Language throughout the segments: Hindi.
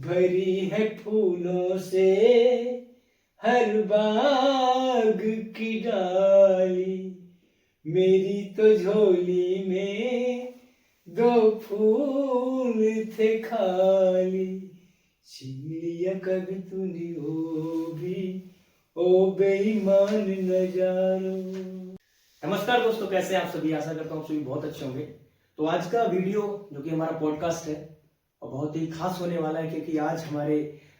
भरी है फूलों से हर बाग की डाली, मेरी तो झोली में दो फूल थे खाली, छीन लिया कभी तूने वो भी, ओ बेईमान नजारो। नमस्कार दोस्तों, कैसे हैं आप सभी? आशा करता हूँ आप सभी बहुत अच्छे होंगे। तो आज का वीडियो जो कि हमारा पॉडकास्ट है और बहुत ही खास होने वाला है, क्योंकि आज हमारे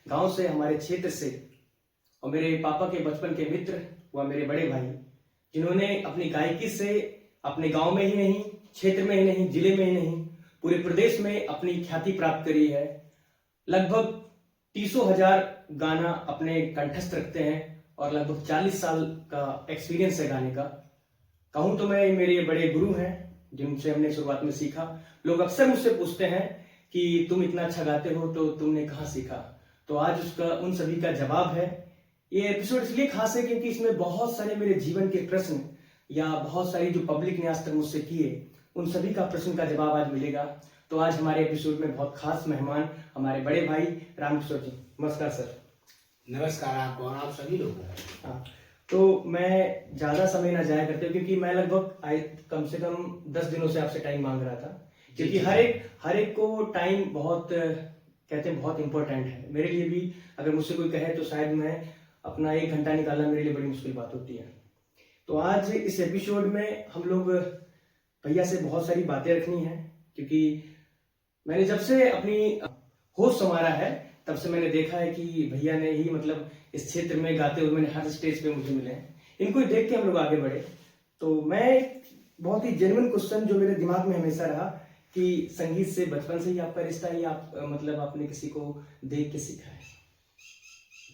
गांव से, हमारे क्षेत्र से और मेरे पापा के बचपन के मित्र व मेरे बड़े भाई, जिन्होंने अपनी गायकी से अपने गांव में ही नहीं, क्षेत्र में ही नहीं, जिले में ही नहीं, पूरे प्रदेश में अपनी ख्याति प्राप्त करी है। लगभग 30,000 गाना अपने कंठस्थ रखते हैं और लगभग 40 साल का एक्सपीरियंस है गाने का। कहूँ तो मैं, मेरे बड़े गुरु हैं जिनसे हमने शुरुआत में सीखा। लोग अक्सर मुझसे पूछते हैं कि तुम इतना अच्छा गाते हो तो तुमने कहाँ सीखा? तो आज उसका उन सभी का जवाब है। ये एपिसोड इसलिए खास है क्योंकि इसमें बहुत सारे मेरे जीवन के प्रश्न या बहुत सारी जो पब्लिक ने आज तक मुझसे किए, उन सभी का प्रश्न का जवाब आज मिलेगा। तो आज हमारे एपिसोड में बहुत खास मेहमान हमारे बड़े भाई रामकिशोर जी। नमस्कार सर। नमस्कार आपको और आप सभी लोगों को। हाँ, तो मैं ज़्यादा समय ना जाया करते क्योंकि मैं लगभग कम से कम 10 दिनों से आपसे टाइम मांग रहा था, क्योंकि हर एक को टाइम बहुत, कहते हैं, बहुत इंपॉर्टेंट है। मेरे लिए भी अगर मुझसे कोई कहे तो शायद मैं अपना 1 घंटा निकालना मेरे लिए बड़ी मुश्किल बात होती है। तो आज इस एपिसोड में हम लोग भैया से बहुत सारी बातें रखनी है, क्योंकि मैंने जब से अपनी होश संवारा है तब से मैंने देखा है कि भैया ने ही मतलब इस क्षेत्र में गाते हुए मैंने हर स्टेज पे मुझे मिले हैं। इनको ही देख के हम लोग आगे बढ़े। तो मैं बहुत ही जेन्युइन क्वेश्चन जो मेरे दिमाग में हमेशा रहा कि संगीत से बचपन से ही आपका रिश्ता है या आप मतलब आपने किसी को देख के सीखा है?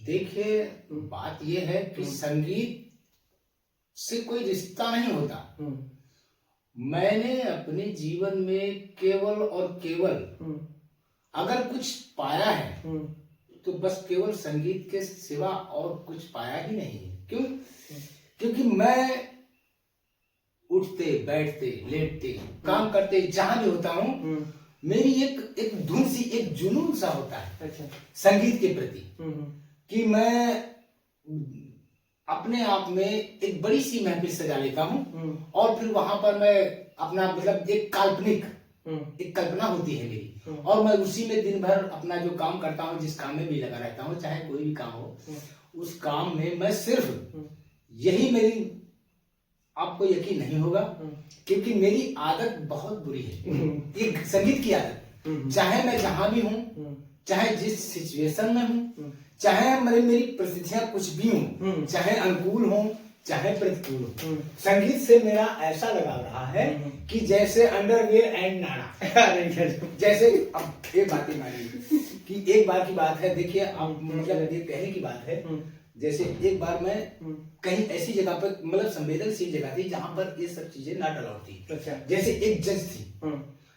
देखिए, बात यह है कि संगीत से कोई रिश्ता नहीं होता। मैंने अपने जीवन में केवल और केवल अगर कुछ पाया है तो बस केवल संगीत के सिवा और कुछ पाया ही नहीं है। क्यों? क्योंकि मैं उठते बैठते लेटते काम करते जहां भी होता हूँ, मेरी एक धुन सी, एक जुनून सा होता है। अच्छा। संगीत के प्रति कि मैं अपने आप में एक बड़ी सी महफिल सजा लेता हूँ और फिर वहां पर मैं अपना मतलब एक काल्पनिक एक कल्पना होती है मेरी, और मैं उसी में दिन भर अपना जो काम करता हूँ, जिस काम में भी लगा रहता हूँ, चाहे कोई भी काम हो, उस काम में मैं सिर्फ यही मेरी, आपको यकीन नहीं होगा क्योंकि मेरी आदत बहुत बुरी है, एक संगीत की आदत। चाहे मैं जहां भी हूँ, चाहे जिस सिचुएशन में हूँ, चाहे मेरी परिस्थितियां कुछ भी हूँ, चाहे अनुकूल हो चाहे प्रतिकूल हो, संगीत से मेरा ऐसा लगाव रहा है कि जैसे अंडरवेयर एंड नाड़ा। जैसे अब एक बात मानिए कि एक बार की बात है, देखिए अब मतलब ये कहने की बात है, जैसे एक बार मैं कहीं ऐसी जगह पर, मतलब संवेदनशील जगह थी जहां पर ये सब चीजें नॉट अलाउड थी। अच्छा। जैसे एक जज थी,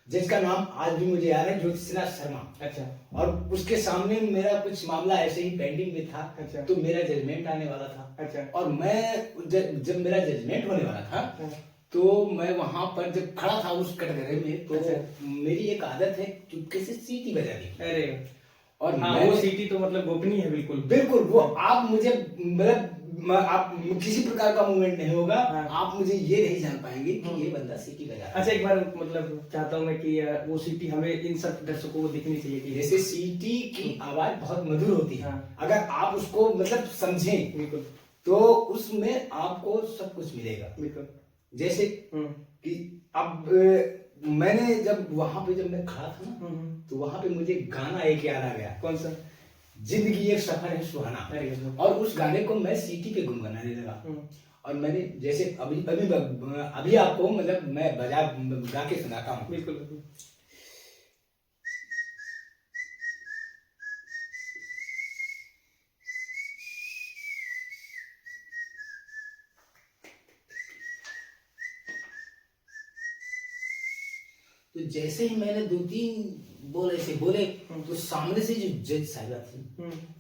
जज का नाम आज भी मुझे याद है, ज्योतिषनाथ शर्मा। अच्छा। और उसके सामने मेरा कुछ मामला ऐसे ही पेंडिंग में था। अच्छा। तो मेरा जजमेंट आने वाला था। अच्छा। और मैं जब मेरा जजमेंट होने वाला था तो मैं वहां पर जब खड़ा था उस कटघरे में, तो मेरी एक आदत है चुपके से सीटी बजा दी। अरे, और हाँ, वो सीटी तो मतलब गोपनीय है। बिल्कुल बिल्कुल, वो आप मुझे मतलब आप किसी प्रकार का मूवमेंट नहीं होगा। हाँ। आप मुझे ये नहीं जान पाएंगे कि ये बंदा सीटी बजा रहा है। अच्छा, एक बार मतलब चाहता हूँ मैं कि वो सीटी हमें इन सब दर्शकों को दिखनी चाहिए कि जैसे सीटी की आवाज बहुत मधुर होती है। हाँ। अगर आप उसको मतलब समझें बिल्कुल तो उसमें आपको सब कुछ मिलेगा। बिल्कुल। जैसे कि अब मैंने जब वहां पे जब मैं खड़ा था ना, तो वहां पे मुझे गाना एक याद आ गया। कौन सा? जिंदगी एक सफर है सुहाना। और उस गाने को मैं सीटी पे गुनगुनाने लगा। और मैंने जैसे अभी आपको मतलब मैं गा के सुनाता हूँ। बिल्कुल बिल्कुल। तो जैसे ही मैंने 2-3 बोल ऐसे बोले तो सामने से जो जज साहिबा थी,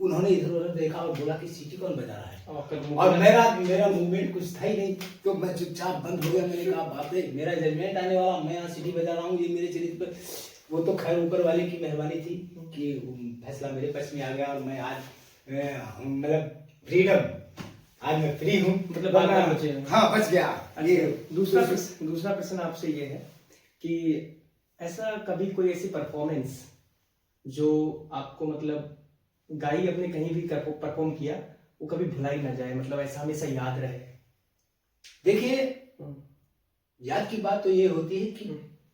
उन्होंने इधर उधर देखा और बोला कि सीटी कौन बजा रहा है। और मेरा मूवमेंट कुछ था ही नहीं, तो मैं चुपचाप बंद हो गया। मैंने कहा बाप रे, मेरा जजमेंट आने वाला, मैं यहाँ सीटी बजा रहा हूँ, ये मेरे चरित्र पर। वो तो खैर ऊपर वाले की मेहरबानी थी कि फैसला मेरे पक्ष में आ गया और मैं आज मतलब फ्रीडम, आज मैं फ्री हूँ, मतलब बात मुझे। हाँ, बच गया। ये दूसरा प्रश्न आपसे ये है कि ऐसा कभी कोई ऐसी परफॉर्मेंस जो आपको मतलब गाई अपने कहीं भी परफॉर्म किया वो कभी भुलाई ना जाए, मतलब ऐसा हमेशा याद रहे? देखिए, याद की बात तो ये होती है कि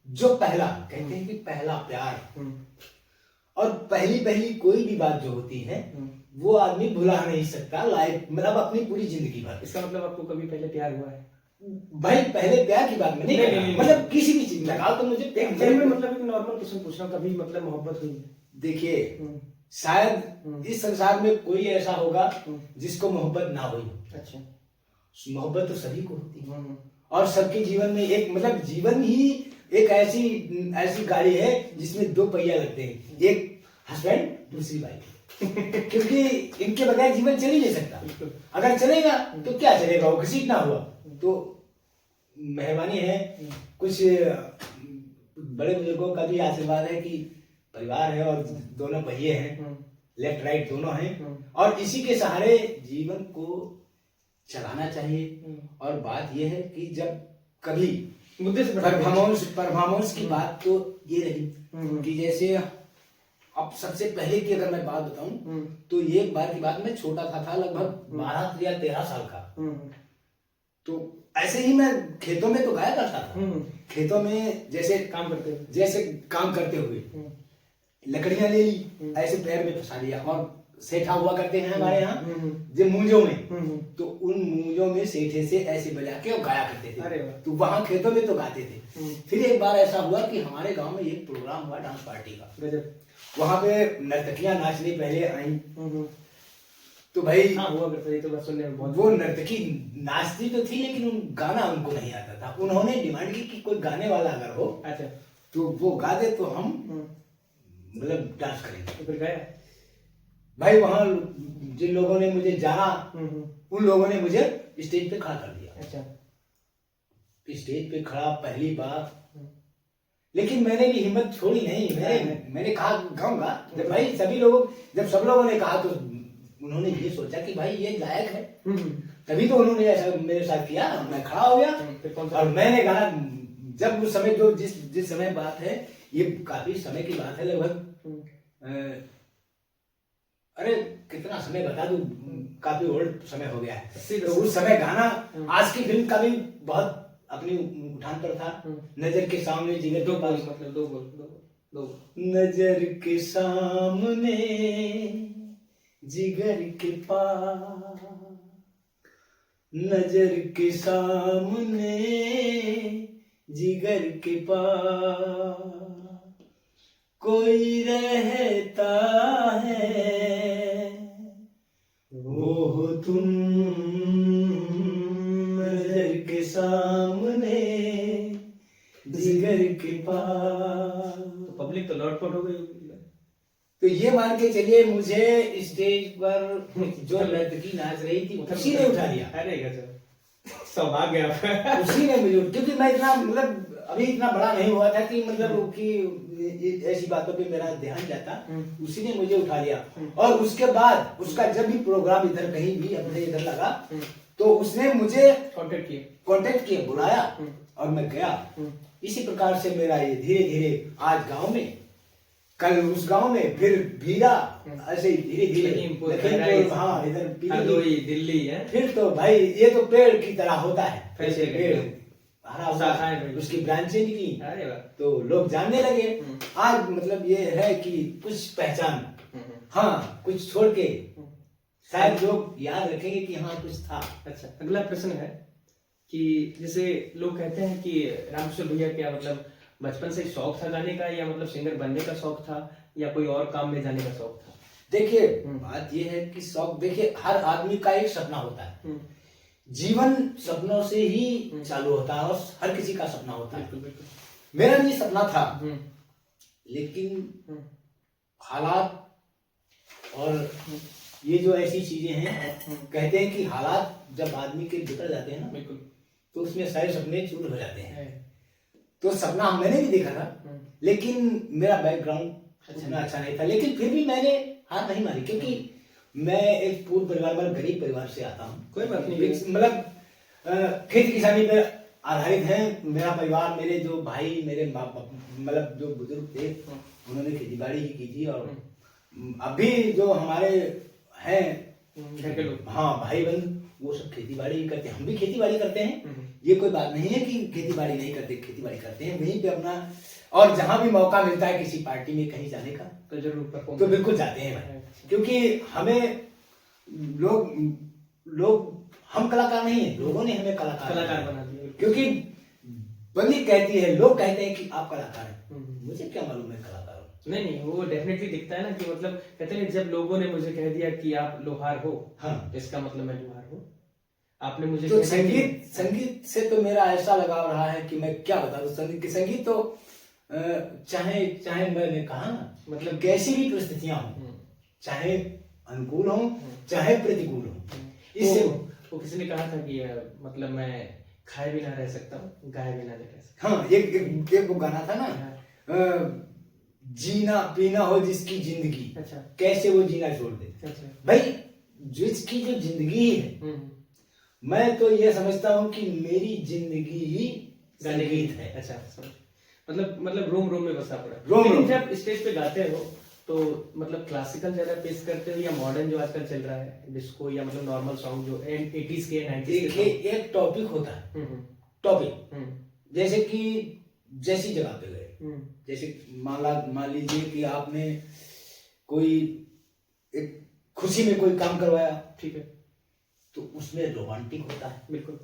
जो पहला कहते हैं कि पहला प्यार और पहली पहली कोई भी बात जो होती है वो आदमी भुला नहीं सकता लाइफ, मतलब अपनी पूरी जिंदगी भर। इसका मतलब आपको कभी पहले प्यार हुआ है? भाई पहले प्यार की बात में नहीं, नहीं, मतलब किसी भी चीज लगाओ तो मुझे मतलब एक नॉर्मल क्वेश्चन पूछ रहा हूँ, कभी मतलब मोहब्बत हुई है? देखिए, शायद इस संसार में कोई ऐसा होगा जिसको मोहब्बत ना हुई हो। अच्छा। मोहब्बत तो सभी को होती है और सबके जीवन में एक मतलब जीवन ही एक ऐसी गाड़ी है जिसमें दो पहिया लगते हैं, एक हस्बैंड दूसरी वाइफ क्योंकि इनके बगैर जीवन चल ही नहीं सकता। अगर चलेगा तो क्या चलेगा, वो घसीट ना हुआ तो मेहरबानी है। कुछ बड़े बुजुर्गों का भी आशीर्वाद है कि परिवार है और दोनों पहिए हैं, लेफ्ट राइट दोनों हैं और इसी के सहारे जीवन को चलाना चाहिए। और बात यह है कि जब कभी मुद्दे से परफॉर्मेंस की बात तो ये रही कि जैसे अब सबसे पहले की अगर मैं बात बताऊं तो एक बार की बात, मैं छोटा था लगभग 12 या 13 साल का। तो ऐसे ही मैं खेतों में तो गाया करता था, खेतों में जैसे काम करते हुए लकड़ियां ले ली, ऐसे पैर में फंसा लिया और सेठा हुआ करते हैं हमारे यहाँ जो मूंजों में, तो उन मूंजों में सेठे से ऐसे बजा के और गाया करते थे। तो वहां खेतों में तो गाते थे। फिर एक बार ऐसा हुआ कि हमारे गांव में एक प्रोग्राम हुआ डांस पार्टी का, वहां पे नर्तकियां नाचने पहले आई। तो भाई हुआ करता तो सुनने में बहुत, वो नर्तकी नाचती तो थी लेकिन गाना उनको नहीं आता था। उन्होंने डिमांड की कि कोई गाने वाला अगर हो अच्छा तो वो गा दे तो हम मतलब डांस करेंगे। तो फिर गया भाई, वहां जिन लोगों ने मुझे जाना उन लोगों ने मुझे स्टेज पे खड़ा कर दिया। अच्छा। स्टेज पे खड़ा पहली बार, लेकिन मैंने भी हिम्मत छोड़ी नहीं। मैंने कहा गाऊंगा। जब भाई जब सब लोगों ने कहा तो उन्होंने ये सोचा कि भाई ये लायक है, तभी तो उन्होंने ऐसा मेरे साथ किया। मैं खड़ा हो गया और मैंने गाना। जब उस समय जो जिस समय बात है, ये काफी समय की बात है, लगभग अरे कितना समय बता दूं, काफी ओल्ड समय हो गया है। तो उस समय गाना आज की फिल्म का भी बहुत अपनी उठान पर था। नजर के सामने जिगर के पास, मतलब दो नजर के सामने जिगर के पास, नजर के सामने जिगर के पास कोई रहता है, वो हो तुम नजर के सामने जिगर के पास। तो पब्लिक तो लौटपट हो गई। तो ये मान के चलिए, मुझे स्टेज पर जो लड़की नाच रही थी उसी ने उठा लिया। अरे गजब, सौभाग्य आपका। उसी ने मुझे, क्योंकि मैं इतना मतलब अभी इतना बड़ा नहीं हुआ था कि मतलब कि ऐसी बातों पे मेरा ध्यान जाता। उसी ने मुझे उठा लिया और उसके बाद उसका जब भी प्रोग्राम इधर कहीं भी अपने इधर लगा तो उसने मुझे कांटेक्ट किया, बुलाया और मैं गया। इसी प्रकार से मेरा ये धीरे धीरे आज गांव में, कल उस गांव में, फिर भीरा, ऐसे धीरे धीरे हाँ इधर दिल्ली है। फिर तो भाई ये तो पेड़ की तरह होता है, पेड़ हरा हुआ, उसकी ब्रांचें निकली तो लोग जानने लगे। आज मतलब ये है कि कुछ पहचान, हाँ कुछ छोड़ के शायद लोग याद रखेंगे कि हाँ कुछ था। अच्छा, अगला प्रश्न है कि जैसे लोग कहते हैं कि रामेश्वर भैया क्या मतलब बचपन से शौक था गाने का, या मतलब सिंगर बनने का शौक था, या कोई और काम में जाने का शौक था? देखिए बात ये है कि शौक, देखिए हर आदमी का एक सपना होता है। जीवन सपनों से ही चालू होता है और हर किसी का सपना होता है। मेरा भी सपना था, लेकिन हालात और ये जो ऐसी चीजें हैं, कहते हैं कि हालात जब आदमी के बिगड़ जाते हैं ना, तो उसमें सारे सपने चूर हो जाते हैं। तो सपना मैंने भी देखा था, लेकिन मेरा बैकग्राउंड उतना अच्छा नहीं था, लेकिन फिर भी मैंने हार नहीं मारी, क्योंकि मैं एक पूर्ण परिवार, मतलब गरीब परिवार से आता हूँ। कोई बात नहीं। मतलब खेती किसानी पे आधारित है मेरा परिवार। मेरे जो भाई, मेरे मतलब जो बुजुर्ग थे, उन्होंने खेती बाड़ी ही की थी। और अभी जो हमारे हैं घर के लोग, हाँ भाई बहन, वो सब खेती बाड़ी ही करते हैं, हम भी खेती बाड़ी करते हैं। ये कोई बात नहीं है कि खेती बाड़ी नहीं करते, खेती बाड़ी करते हैं वहीं पे अपना। और जहां भी मौका मिलता है किसी पार्टी में कहीं जाने का, तो जरूर परफॉर्म तो बिल्कुल जाते हैं भाई, क्योंकि हमें लोग हम कलाकार नहीं है, लोगों ने हमें कलाकार बना दिया। क्योंकि पब्लिक कहती है, लोग कहते हैं कि आप कलाकार हैं, मुझे क्या मालूम मैं कलाकार हूँ। नहीं, वो डेफिनेटली दिखता है ना कि मतलब कहते हैं जब लोगों ने मुझे कह दिया कि आप लोहार हो, हाँ, इसका मतलब मैं लोहार हूँ। आपने मुझे तो संगीत से तो मेरा ऐसा लगाव रहा है कि मैं क्या बता दूं। संगीत तो चाहे मैंने कहा ना, मतलब कैसी भी परिस्थितियां हो, चाहे अनुकूल हो चाहे प्रतिकूल हो, इससे वो किसी ने कहा था कि मतलब मैं खाए बिना रह सकता हूँ, गाए बिना नहीं रह सकता। हाँ, एक वो गाना था ना, जीना पीना हो जिसकी जिंदगी, अच्छा, कैसे वो जीना छोड़ दे। अच्छा भाई, जिसकी जो जिंदगी है, मैं तो ये समझता हूँ कि मेरी जिंदगी ही संगीत है। अच्छा, मतलब रोम रोम में बसा पड़ा। लेकिन जब स्टेज पे गाते हो तो मतलब क्लासिकल ज्यादा पेश करते हो या मॉडर्न जो आजकल चल रहा है डिस्को, या मतलब नॉर्मल सॉन्ग जो 80s के 90s के? एक टॉपिक होता है, टॉपिक जैसे कि जैसी जगह पे गए, जैसे मान लीजिए कि आपने कोई एक खुशी में कोई काम करवाया, ठीक है, तो उसमें रोमांटिक होता है बिल्कुल।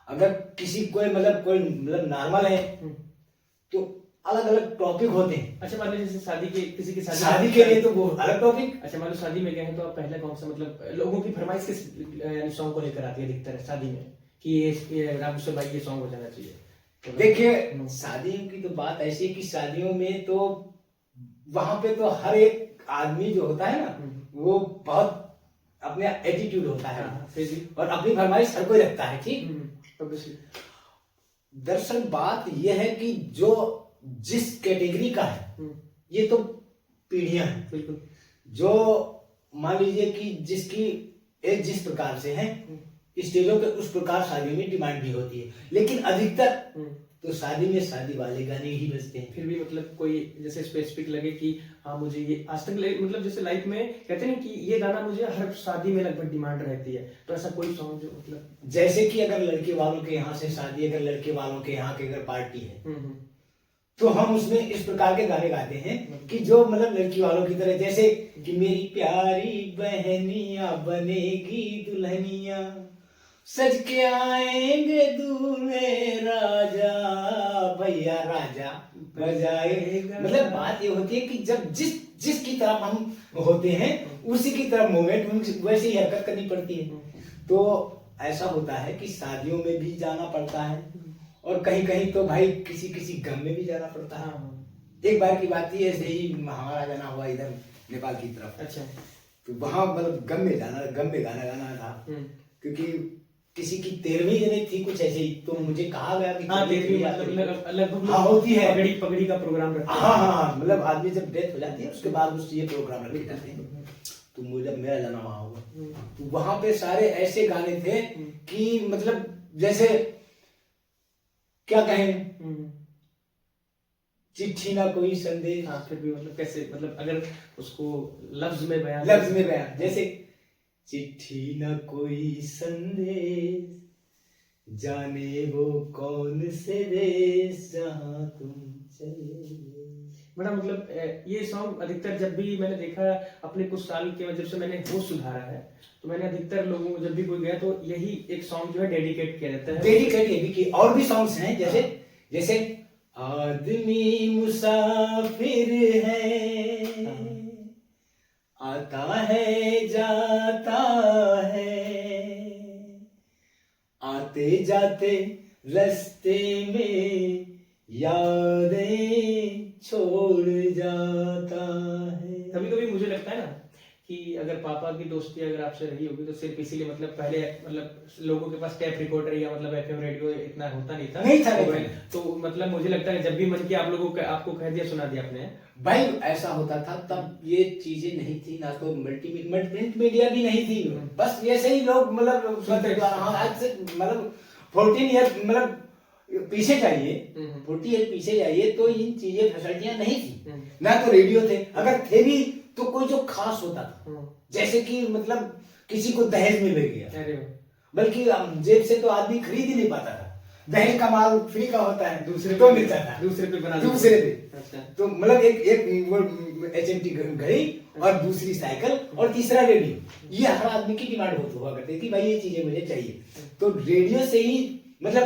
अगर किसी कोई मतलब नॉर्मल है, तो अलग अलग टॉपिक होते हैं। अच्छा, मान लीजिए शादी के किसी की शादी के लिए तो वो अलग टॉपिक। अच्छा, मान लो शादी में गए हैं तो आप पहले कौन सा, मतलब लोगों की फरमाइश किस सॉन्ग को लेकर आती है अधिकतर शादी में कि ये रामकिशोर भाई ये सॉन्ग हो जाना चाहिए? तो देखिए, शादियों की तो बात ऐसी है कि शादियों में तो वहां पे तो हर एक आदमी जो होता है ना, वो बहुत अपने एटीट्यूड होता है, और अपनी फरमाइश हर कोई रखता है, ठीक। दरअसल बात यह है कि जो जिस कैटेगरी का है, ये तो पीढ़ियां हैं बिल्कुल। जो मान लीजिए कि जिसकी एज जिस प्रकार से है, स्टेजों पे उस प्रकार शादी में डिमांड भी होती है, लेकिन अधिकतर तो शादी में शादी वाले गाने ही बजते हैं। फिर भी मतलब कोई जैसे स्पेसिफिक लगे कि हाँ मुझे ये आज तक मतलब जैसे लाइफ में कहते हैं कि ये गाना मुझे हर शादी में लगभग डिमांड रहती है, तो ऐसा कोई सॉन्ग जो मतलब जैसे कि अगर लड़के वालों के यहाँ से शादी, अगर लड़के वालों के यहाँ की अगर पार्टी है, तो हम उसमें इस प्रकार के गाने गाते हैं कि जो मतलब लड़की वालों की तरह, जैसे कि मेरी प्यारी बहनिया बनेगी दुल्हनिया, सज के आएंगे दूल्हे राजा, भैया राजा बजाएगा। मतलब बात ये होती है कि जब जिसकी तरफ हम होते हैं उसी की तरफ मूवमेंट, वैसे ही हरकत करनी पड़ती है। तो ऐसा होता है कि शादियों में भी जाना पड़ता है, और कहीं कहीं तो भाई किसी किसी गम में भी जाना पड़ता है। एक बार की बात ही ऐसे ही हमारा जाना हुआ इधर नेपाल की तरफ। अच्छा, तो वहां मतलब गम में गाना गाना था, क्योंकि किसी की 13वीं जने थी कुछ ऐसे ही, तो मुझे कहा गया कि हाँ 13वीं मतलब हाँ होती है, पगड़ी का प्रोग्राम रखते हैं। हाँ, मतलब आदमी जब डेथ हो जाती है उसके बाद उससे ये प्रोग्राम रखे जाते हैं। तो मुझे मेरा जाना वहां हुआ, तो वहां पे सारे ऐसे गाने थे कि मतलब जैसे क्या कहें, चिट्ठी ना कोई संदेश। हाँ, फिर भी मतलब कैसे, मतलब अगर उसको लफ्ज में बयान जैसे चिट्ठी न कोई संदेश, जाने वो कौन से देश जहां तुम चले। बड़ा मतलब ये सॉन्ग अधिकतर जब भी मैंने देखा अपने कुछ साल के जब से मैंने होश सुधारा है, तो मैंने अधिकतर लोगों को जब भी कोई गया तो यही एक सॉन्ग जो है डेडिकेट किया जाता है। डेडिकेट ये भी किए, और भी सॉन्ग्स हैं जैसे आदमी मुसाफिर है, आता है जाता है, आते जाते रास्ते में यादें छोड़ जाता है। कभी कभी मुझे लगता है ना कि अगर पापा की दोस्ती अगर आपसे रही होगी तो सिर्फ इसीलिए, मतलब पहले मतलब लोगों के पास टेप रिकॉर्डर या मतलब एफएम रेडियो इतना होता नहीं था, तो मतलब मुझे लगता है जब भी मन किया आप लोगों को आपको कह दिया सुना दिया आपने, भाई ऐसा होता था तब, ये चीजें नहीं थी ना, तो प्रिंट मीडिया भी नहीं थी, बस ऐसे ही लोग मतलब हाँ, आज से मतलब 14 ईयर मतलब पीछे जाइए, 40 ईयर पीछे जाइए तो इन चीजें फैसिलिटियां नहीं थी, ना तो रेडियो थे, अगर थे भी तो कोई जो खास होता था, जैसे कि मतलब किसी को दहेज में मिल गया, बल्कि जेब से तो आदमी खरीद ही नहीं पाता था, दहेज का माल फ्री का होता है, दूसरे तो मिलता था, दूसरे पे। अच्छा। तो मतलब एक वो HMT घड़ी और दूसरी साइकिल और तीसरा रेडियो, ये हर आदमी की डिमांड हुआ करती थी, भाई ये चीजें मुझे चाहिए। तो रेडियो से ही मतलब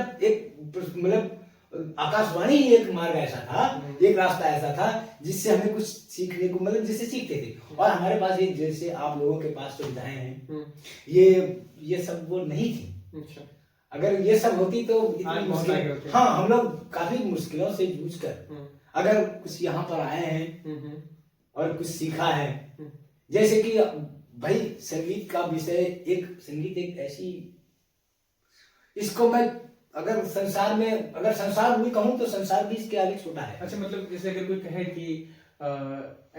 मतलब आकाशवाणी ही एक मार्ग ऐसा था, एक रास्ता ऐसा था जिससे हमें कुछ सीखने को मतलब जिससे सीखते थे, और हमारे पास ये जैसे आप लोगों के पास सुविधाएं हैं, ये सब वो नहीं थी। अच्छा। अगर ये सब होती तो इतनी मुश्किल, हाँ, हम लोग काफी मुश्किलों से जूझ कर अगर कुछ यहाँ पर आए हैं और कुछ सीखा है, जैसे कि भाई संगीत का विषय, संगीत एक ऐसी, इसको मैं अगर संसार भी कहूँ तो संसार भी इसके आगे छोटा है। अच्छा, मतलब जैसे अगर कोई कहे कि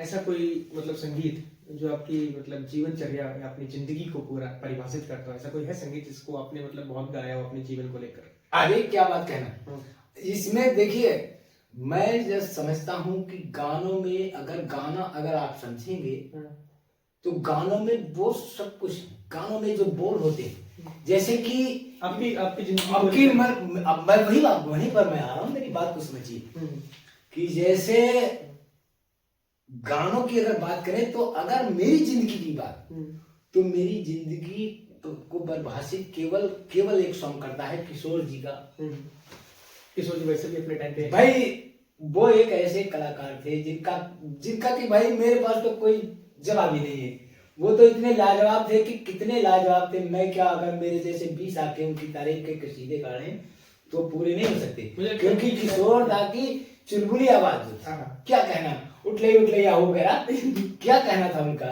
ऐसा कोई मतलब संगीत जो आपकी मतलब जीवनचर्या या अपनी जिंदगी को पूरा परिभाषित करता है, ऐसा कोई है संगीत जिसको आपने मतलब बहुत गाया हो अपने जीवन को लेकर? अरे क्या बात कहना, इसमें देखिए मैं जब समझता हूँ कि गानों में अगर आप समझेंगे तो गानों में वो सब कुछ, गानों में जो बोल होते हैं, जैसे कि आपकी जिंदगी मैं वहीं पर मैं आ रहा हूँ, मेरी बात को समझिए कि जैसे गानों की अगर बात करें तो अगर मेरी जिंदगी की बात, तो मेरी जिंदगी को परिभाषित केवल एक सॉन्ग करता है किशोर जी का। किशोर जी वैसे भी अपने टाइम पे भाई वो एक ऐसे कलाकार थे जिनका कि भाई मेरे पास तो कोई जवाब ही नहीं है, वो तो इतने लाजवाब थे कि कितने लाजवाब थे, मैं क्या अगर मेरे जैसे 20 आके उनकी तारीफ के कसीदे गाड़े तो पूरे नहीं हो सकते, क्योंकि किशोर दा की चुलबुली आवाज जो था, क्या कहना, उठले या हो गया, क्या कहना था उनका,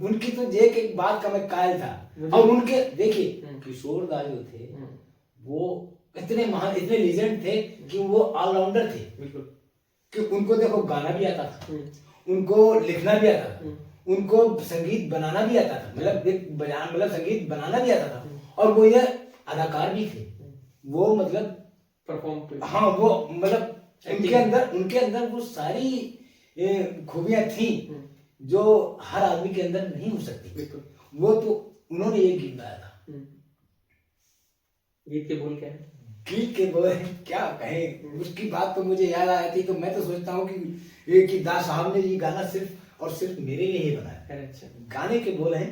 उनकी तो एक बात का मैं कायल था। और उनके देखिए किशोर दा जो थे वो इतने महान, इतने लीजेंड थे कि वो ऑलराउंडर थे, बिल्कुल, कि उनको देखो गाना भी आता था, उनको लिखना भी आता था, उनको संगीत बनाना भी आता था, मतलब संगीत बनाना भी आता था, और वो ये अदाकार भी थे, वो मतलब परफॉर्म, हाँ, वो मतलब उनके अंदर वो सारी खूबियां थी जो हर आदमी के अंदर नहीं हो सकती। वो तो उन्होंने एक गीत गाया था, गीत के बोल क्या है? गीत के बोल क्या कहे, उसकी बात तो मुझे याद आई थी, तो मैं तो सोचता हूँ कि दास साहब ने ये गाना सिर्फ और सिर्फ मेरे लिए ही बनाया। अच्छा। गाने के बोल हैं,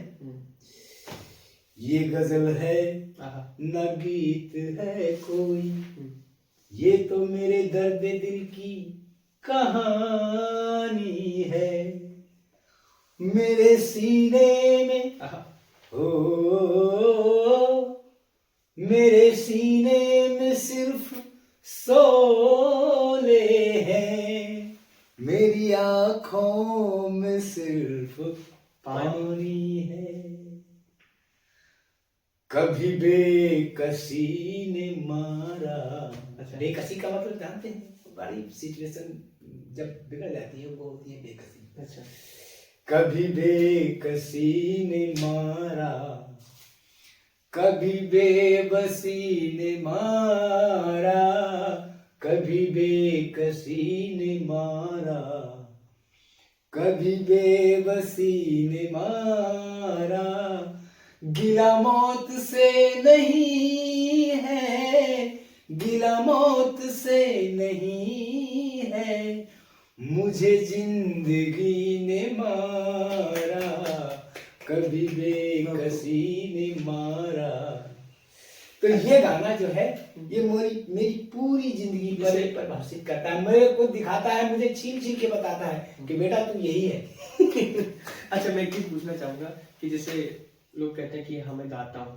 ये गजल है न गीत है कोई, ये तो मेरे दर्द दिल की कहानी है, मेरे सीने में मेरे सीने में सिर्फ सोले हैं, मेरी आंखों में सिर्फ पानी है, कभी बेकसी ने मारा। अच्छा, बेकसी का मतलब जानते हैं, बड़ी सिचुएशन जब बिगड़ जाती है वो होती है बेकसी। अच्छा, कभी बेकसी ने मारा, कभी बेबसी ने मारा, कभी बेकसी ने मारा, कभी बेबसी ने मारा, गिला मौत से नहीं है, गिला मौत से नहीं है, मुझे जिंदगी ने मारा, कभी बेकसी ने मारा। तो ये गाना जो है ये मेरी पूरी जिंदगी पर परिभाषित करता है, मेरे को दिखाता है, मुझे छीन छीन के बताता है कि बेटा तू यही है। अच्छा, मैं एक चीज पूछना चाहूंगा कि जैसे लोग कहते हैं कि हमें गाता हूँ,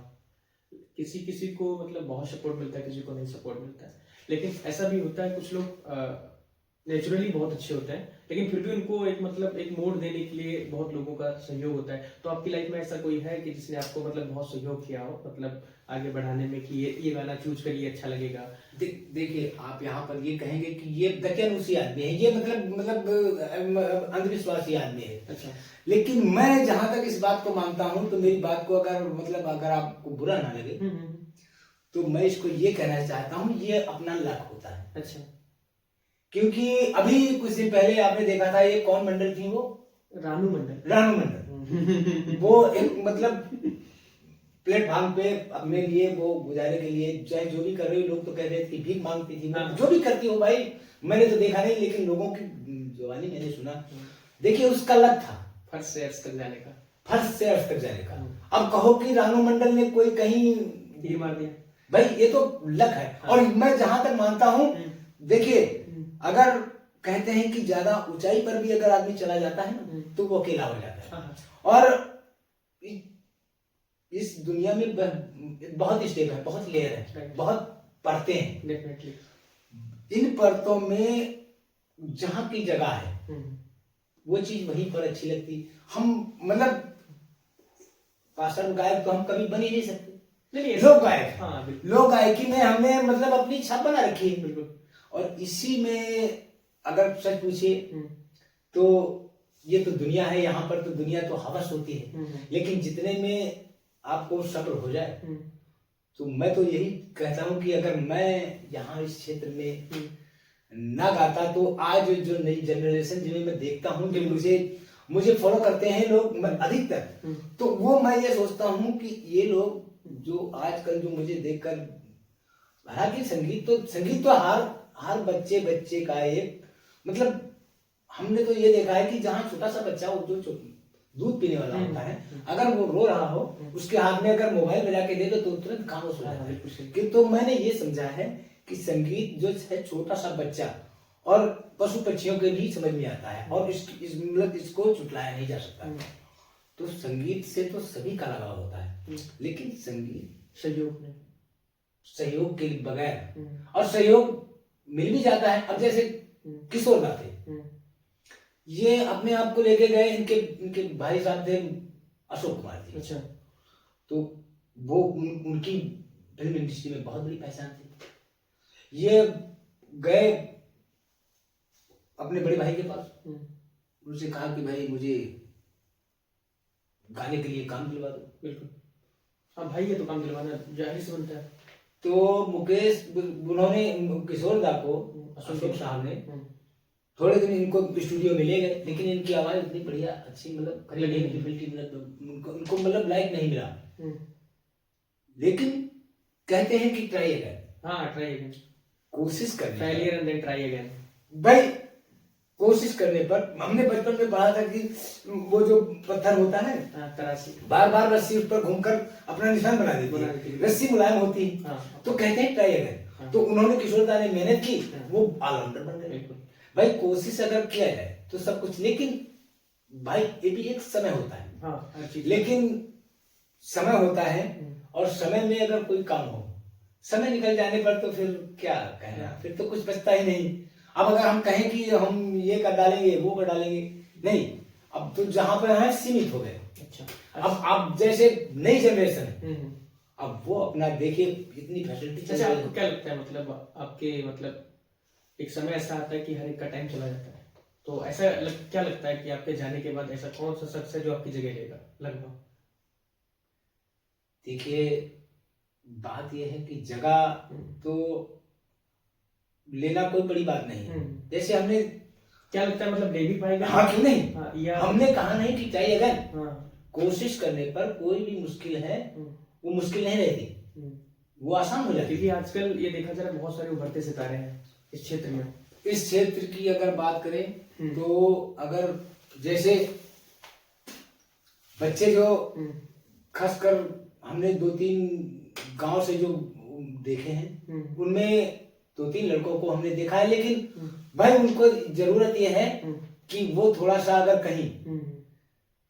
किसी को मतलब बहुत सपोर्ट मिलता है, किसी को नहीं सपोर्ट मिलता है, लेकिन ऐसा भी होता है कुछ लोग नेचुरली बहुत अच्छे होते हैं, लेकिन फिर भी उनको एक मतलब एक मोड़ देने के लिए बहुत लोगों का सहयोग होता है। तो आपकी लाइफ में ऐसा कोई है कि जिसने आपको मतलब बहुत सहयोग किया हो, मतलब आगे बढ़ाने में कि ये गाना चूज करिए, अच्छा लगेगा? देखिए, आप यहाँ पर ये कहेंगे कि ये दकियानुसी आदमी है, ये मतलब अंधविश्वासी आदमी है। अच्छा। लेकिन मैं जहां तक इस बात को मानता हूँ, तो मेरी बात को अगर आपको बुरा ना लगे, तो मैं इसको ये कहना चाहता हूँ, ये अपना लक होता है। अच्छा। क्योंकि अभी कुछ दिन पहले आपने देखा था, ये कौन मंडल थी वो? रानू मंडल। रानू मंडल। वो एक मतलब प्लेटफॉर्म पे अपने लिए वो गुजारे के लिए, चाहे जो भी कर रही हो, लोग तो कह रहे थे कि भीख मांगती थी। हाँ। जो भी करती हो भाई, मैंने तो देखा नहीं, लेकिन लोगों की जुबानी मैंने सुना। देखिए, उसका लक था फर्स्ट से अर्श तक जाने का। फर्स्ट से अर्श तक जाने का। अब कहो कि रानू मंडल ने कोई कहीं तीर मार दिया, भाई ये तो लक है। हाँ। और मैं जहां तक मानता हूं, देखिए, अगर कहते हैं कि ज्यादा ऊंचाई पर भी अगर आदमी चला जाता है ना, तो वो अकेला हो जाता है। हाँ। और इस दुनिया में बहुत स्टेप है, बहुत लेयर है, बहुत परतें हैं। डेफिनेटली। इन परतों में जहां की जगह है, वो चीज वहीं पर अच्छी लगती। हम मतलब पाषाण गायक तो हम कभी बन ही नहीं सकते, लोक गायक। हाँ, लोक गायकी में हमने मतलब अपनी छाप बना रखी है। बिल्कुल। और इसी में अगर सच पूछिए तो ये तो दुनिया है, यहाँ पर तो दुनिया तो हवस होती है। लेकिन जितने में आपको सब्र हो जाए, तो मैं तो यही कहता हूँ कि अगर मैं यहाँ इस क्षेत्र में ना गाता, तो आज जो नई जनरेशन जिन्हें मैं देखता हूँ, जो मुझे फॉलो करते हैं लोग अधिकतर, तो वो मैं ये सोचता हूँ कि ये लोग जो आजकल जो मुझे देखकर, हालांकि संगीत तो हर बच्चे का एक मतलब, हमने तो ये देखा है कि जहाँ छोटा सा बच्चा हो, जो दूध पीने वाला होता है, अगर वो रो रहा हो, उसके हाथ में अगर मोबाइल बजा के दे दो, तो तुरंत खामोश हो जाता है। कि तो मैंने ये समझा है कि संगीत जो है छोटा सा बच्चा और पशु पक्षियों के भी समझ में आता है, और इसको चुटलाया नहीं जा सकता। तो संगीत से तो सभी का लगाव होता है, लेकिन संगीत सहयोग के बगैर, और सहयोग मिल भी जाता है। अब जैसे किशोर दा थे, ये अपने आप को लेके गए, इनके भाई साहब थे अशोक कुमार जी। अच्छा। तो वो उनकी फिल्म इंडस्ट्री में बहुत बड़ी पहचान थी। ये गए अपने बड़े भाई के पास, उनसे कहा कि भाई मुझे गाने के लिए काम दिलवा दो। बिल्कुल। हाँ भाई, ये तो काम दिलवाना जाहिर से बनता है। तो उन्होंने किशोर दा को, अशोक साहब ने थोड़े दिन इनको स्टूडियो में ले गए, लेकिन इनकी आवाज इतनी बढ़िया अच्छी मतलब उनको मतलब लाइक नहीं मिला। लेकिन कहते हैं कि ट्राई अगेन। हाँ, ट्राई अगेन, कोशिश करने, failure and then try again. भाई कोशिश करने पर, हमने बचपन में पढ़ा था कि वो जो पत्थर होता है, तराशी, बार बार रस्सी उस पर घूमकर अपना निशान बना देती है, रस्सी मुलायम होती है। तो कहते हैं ट्राई अगेन। तो उन्होंने किशोर दा ने मेहनत की, वो ऑलराउंडर बन गए। भाई कोशिश अगर किया जाए तो सब कुछ, लेकिन भाई ये भी एक समय होता है। हाँ, लेकिन समय होता है, और समय में अगर कोई काम हो, समय निकल जाने पर तो फिर क्या कहना, फिर तो कुछ बचता ही नहीं। अब अगर हम कहें कि हम ये कर डालेंगे, वो कर डालेंगे, नहीं, अब तो जहां पर है सीमित हो गए। अच्छा। अब जैसे नई जनरेशन है, अब वो अपना देखिए इतनी फैसिलिटी। अच्छा, आपको क्या लगता है, मतलब आपके मतलब एक समय ऐसा आता है कि हर एक का टाइम चला जाता है, तो ऐसा क्या लगता है कि आपके जाने के बाद ऐसा कौन सा शख्स है जो आपकी जगह लेगा लगभग? देखिए, बात यह है कि जगह तो लेना कोई बड़ी बात नहीं है। जैसे हमने, क्या लगता है मतलब ले भी पाएगा? हाँ, क्यों नहीं। हाँ, हमने कहा नहीं कि चाहिए, अगर हाँ, कोशिश करने पर कोई भी मुश्किल है, वो मुश्किल नहीं रहती, वो आसान हो जाती है। क्योंकि आजकल ये देखा जा रहा है बहुत सारे उभरते सितारे हैं इस क्षेत्र में। इस क्षेत्र की अगर बात करें तो अगर जैसे बच्चे जो खासकर हमने 2-3 गांव से जो देखे हैं, उनमें 2-3 लड़कों को हमने देखा है, लेकिन भाई उनको जरूरत यह है कि वो थोड़ा सा अगर कहीं,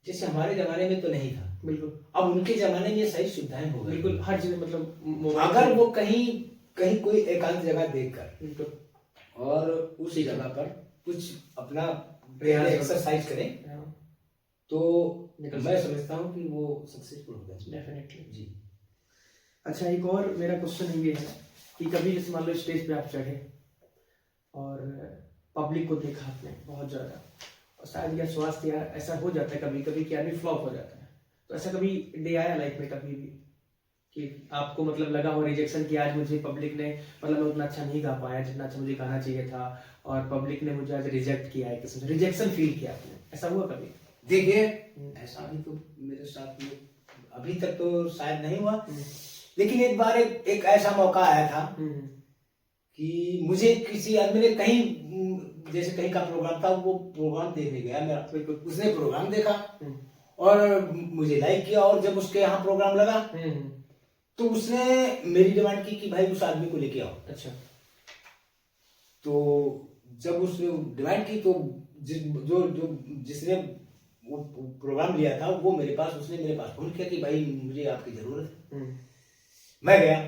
जैसे हमारे जमाने में तो नहीं था, बिल्कुल, अब उनके जमाने में सही सुविधाएं हो गई, बिल्कुल, हर चीज मतलब अगर वो कहीं कोई एकांत जगह देखकर बिल्कुल और उसी जगह पर कुछ अपना प्रयास करो। एक्सरसाइज करें हाँ, तो निकल मैं सकते समझता हूँ कि वो सक्सेसफुल होगा डेफिनेटली। जी। अच्छा, एक और मेरा क्वेश्चन ये है कि कभी जैसे मान लो स्टेज पे आप चढ़े और पब्लिक को देखा आपने बहुत ज़्यादा, और शायद या स्वास्थ्य या ऐसा हो जाता है कभी कभी कि आदमी फ्लॉप हो जाता है, तो ऐसा कभी डे आया लाइफ में कभी भी कि आपको मतलब लगा हो रिजेक्शन कि आज मुझे पब्लिक ने मतलब मैं उतना अच्छा नहीं गा पाया जितना अच्छा मुझे गाना चाहिए था, और पब्लिक ने मुझे आज रिजेक्ट किया है, किसी से रिजेक्शन फील किया आपने, ऐसा हुआ कभी? देखिए, ऐसा भी तो मेरे साथ में अभी तक तो शायद नहीं हुआ, लेकिन एक बार एक ऐसा मौका आया था कि मुझे किसी आदमी ने कहीं जैसे कहीं का प्रोग्राम था, वो प्रोग्राम देखने गया मेरा, उसने प्रोग्राम देखा और मुझे लाइक किया, और जब उसके यहाँ प्रोग्राम लगा तो उसने मेरी डिमांड की कि भाई उस आदमी को लेके आओ। अच्छा। तो जब उसने डिमांड की तो जिसने वो प्रोग्राम लिया था वो उसने मेरे पास फोन किया कि भाई मुझे आपकी जरूरत है। मैं गया,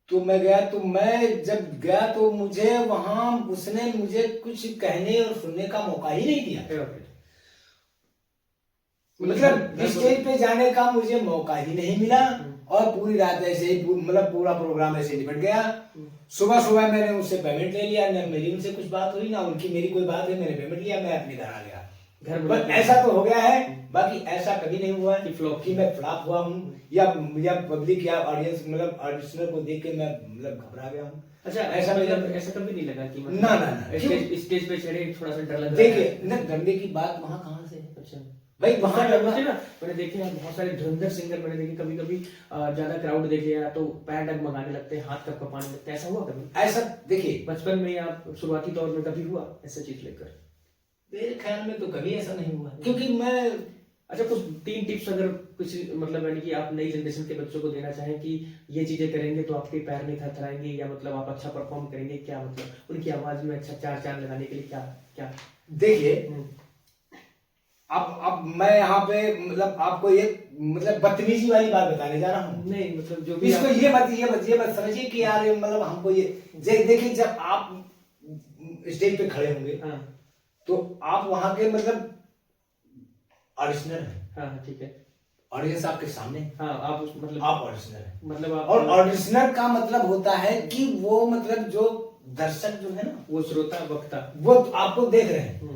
तो मैं जब गया तो मुझे वहां उसने मुझे कुछ कहने और सुनने का मौका ही नहीं दिया। मतलब स्टेज पे जाने का मुझे मौका ही नहीं मिला, और पूरी रात ऐसे ही मतलब पूरा प्रोग्राम ऐसे निपट गया। सुबह मैंने उससे पेमेंट ले लिया, न मेरी उनसे कुछ बात हुई ना उनकी मेरी कोई बात है, मैंने पेमेंट लिया, मैं अपने घर आ गया। बस ऐसा तो हो गया है, बाकी ऐसा कभी नहीं हुआ है कि मैं फ्लॉप हुआ हूँ या पब्लिक या ऑडियंस मतलब ऑडिशनर को देख के मैं मतलब घबरा गया हूँ। अच्छा, ऐसा मतलब ऐसा कभी नहीं लगा कि मतलब ना स्टेज पे चढ़े थोड़ा सा डर लग रहा है? देखिए न, डरने की बात वहाँ कहाँ से है? अच्छा भाई वहाँ होते ना, मैंने देखे हैं बहुत सारे धुरंधर सिंगर, मैंने देखे कभी कभी ज्यादा क्राउड देख लिया तो पैर डगमगाने लगते हैं, हाथ कपकपाने लगते हैं, ऐसा हुआ कभी? ऐसा देखिए बचपन में या शुरुआती दौर में कभी हुआ ऐसा चीज लेकर? मेरे ख्याल में तो कभी ऐसा नहीं हुआ, क्योंकि मैं अच्छा, कुछ 3 टिप्स अगर कुछ मतलब यानी कि आप नई जनरेशन के बच्चों को देना चाहें कि ये चीजें करेंगे तो आपके पैर नहीं थरथराएंगे या मतलब आप अच्छा परफॉर्म करेंगे, क्या मतलब उनकी आवाज में अच्छा चार चांद लगाने के लिए क्या क्या? देखिए, अब मैं यहाँ पे मतलब आपको एक मतलब बदतमीजी वाली बात बताने जा रहा हूँ। नहीं मतलब जो भी इसको ये मत समझिए कि यार मतलब हमको ये देखिए, जब आप स्टेज पे खड़े होंगे तो आप वहां के मतलब ऑडिशनर हैं। हाँ ठीक है, ऑडियंस आपके सामने। हाँ, आप मतलब आप ऑडिशनर हैं, मतलब आप, और ऑडिशनर का मतलब होता है कि वो मतलब जो दर्शक जो है ना, वो श्रोता वक्ता वो आपको देख रहे हैं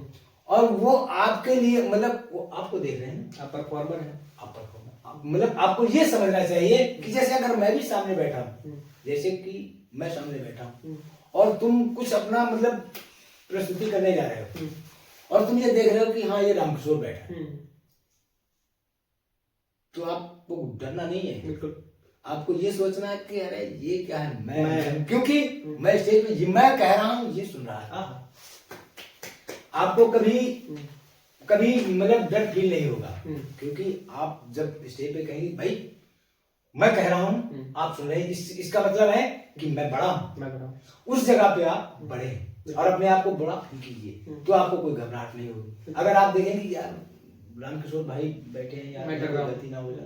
और वो आपके लिए मतलब वो आपको देख रहे हैं, आप परफॉर्मर हैं, आप परफॉर्मर मतलब आपको ये समझना चाहिए कि जैसे अगर मैं भी सामने बैठा हूँ, जैसे कि मैं सामने बैठा हूँ और तुम कुछ अपना मतलब प्रस्तुति करने जा रहे हो और तुम ये देख रहे हो कि हाँ ये रामकिशोर बैठा है, तो आपको डरना नहीं है। बिल्कुल आपको ये सोचना है कि अरे ये क्या है, मैं क्योंकि मैं स्टेज पे मैं कह रहा हूँ ये सुन रहा है। आपको कभी मतलब डर फील नहीं होगा, क्योंकि आप जब स्टेज पे कहेंगे भाई मैं कह रहा हूँ आप सुन रहे हैं, इसका मतलब है कि मैं बड़ा हूँ। उस जगह पे आप बड़े हैं और अपने आप को बड़ा फील कीजिए, तो आपको कोई घबराहट नहीं होगी। अगर आप देखेंगे यार रामकिशोर भाई बैठे हैं यार, गलती ना हो जाए,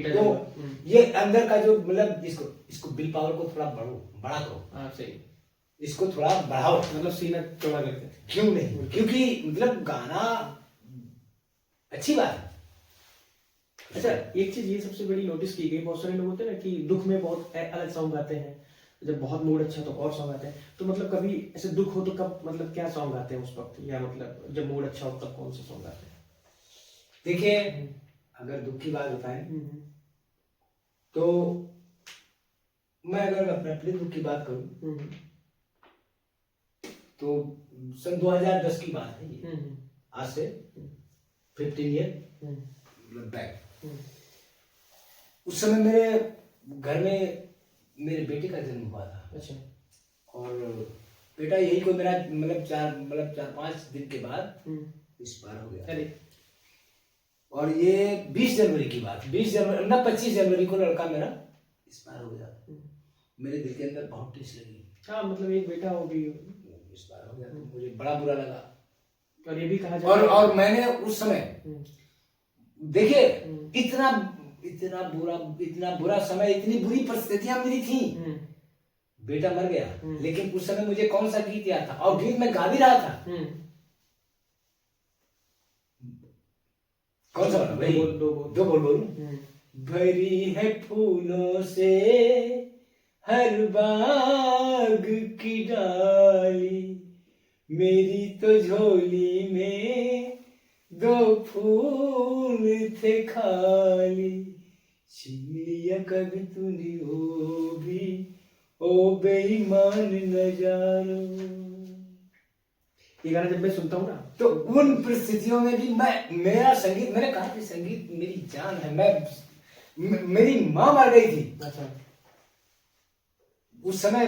तो ये अंदर का जो मतलब इसको विल पावर को थोड़ा बड़ा करो, सही, इसको थोड़ा बढ़ाओ, मतलब सीना चौड़ा करके। क्यों नहीं, क्योंकि मतलब गाना अच्छी बात है। अच्छा, एक चीज ये सबसे बड़ी नोटिस की गई, बहुत सारे लोग होते हैं ना कि दुख में बहुत अलग सॉन्ग गाते हैं, जब बहुत मूड अच्छा तो और सॉन्ग गाते हैं, तो मतलब कभी ऐसे दुख हो तो कब मतलब क्या सॉन्ग गाते हैं उस वक्त, या मतलब जब मूड अच्छा हो तब कौन सा सॉन्ग गाते हैं? देखिए, अगर दुख की बात बताएं तो मैं अगर अपने दुख की बात करूं तो सन 2010 की बात है ये, आज से 15 ईयर बैक। उस समय मेरे घर में मेरे बेटे का जन्म हुआ था। अच्छा। और बेटा यही को मेरा मतलब 4-5 दिन के बाद एक्सपायर हो गया। अरे, और ये 20 जनवरी की बात, 20 जनवरी ना 25 जनवरी को लड़का मेरा एक्सपायर हो गया। मेरे दिल के अंदर बहुत ठेस लगी। हाँ, मतलब एक बेटा हो भी एक्सपायर हो गया, तो मुझे बड़ा बुरा लगा। और ये भी कहा जाता है और मैंने उस समय देखिए इतना बुरा समय, इतनी बुरी परिस्थितियां मेरी थी, बेटा मर गया, लेकिन उस समय मुझे कौन सा गीत याद था, और गीत मैं गा भी रहा था। कौन सा वाला? वही दो बोल बोलूं। भरी है फूलों से हर बाग की डाली, मेरी तो झोली में दो फूल थे खाली, छीन लिया कभी तूने वो भी, ओ बेईमान नजारो। ये गाना जब मैं सुनता हूँ ना, तो उन परिस्थितियों में भी मेरा संगीत, मैंने कहा कि संगीत मेरी जान है। मेरी माँ मर गई थी। अच्छा। उस समय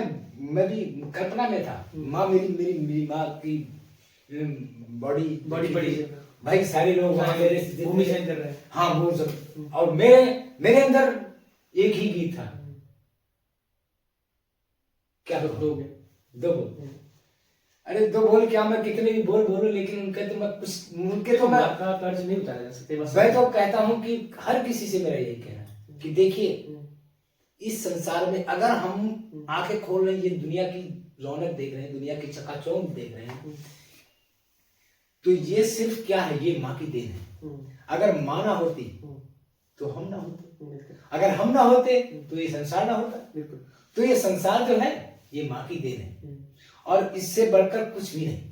मैं भी कल्पना में था। माँ मेरी माँ की बॉडी बड़ी भाई, सारे लोग वहां मेरे भूमि शयन कर रहे हैं। हाँ, वो सब। और मेरे अंदर एक ही गीत था। क्या दो बोल? अरे दो बोल क्या, मैं कितने भी बोल बोलूं, लेकिन उनके तो मैं आपका कर्ज नहीं उतारा जा सकते। मैं तो कहता हूं कि हर किसी से मेरा यही कहना है कि देखिए, इस संसार में अगर हम आंखें खोल रहे हैं, ये दुनिया की रौनक देख रहे हैं, दुनिया की चकाचौंध देख रहे हैं, तो ये सिर्फ क्या है, ये माँ की देन है। अगर माँ ना होती तो हम ना होते, अगर हम ना होते तो ये संसार ना होता। तो ये संसार जो है, ये माँ की देन है, और इससे बढ़कर कुछ भी नहीं।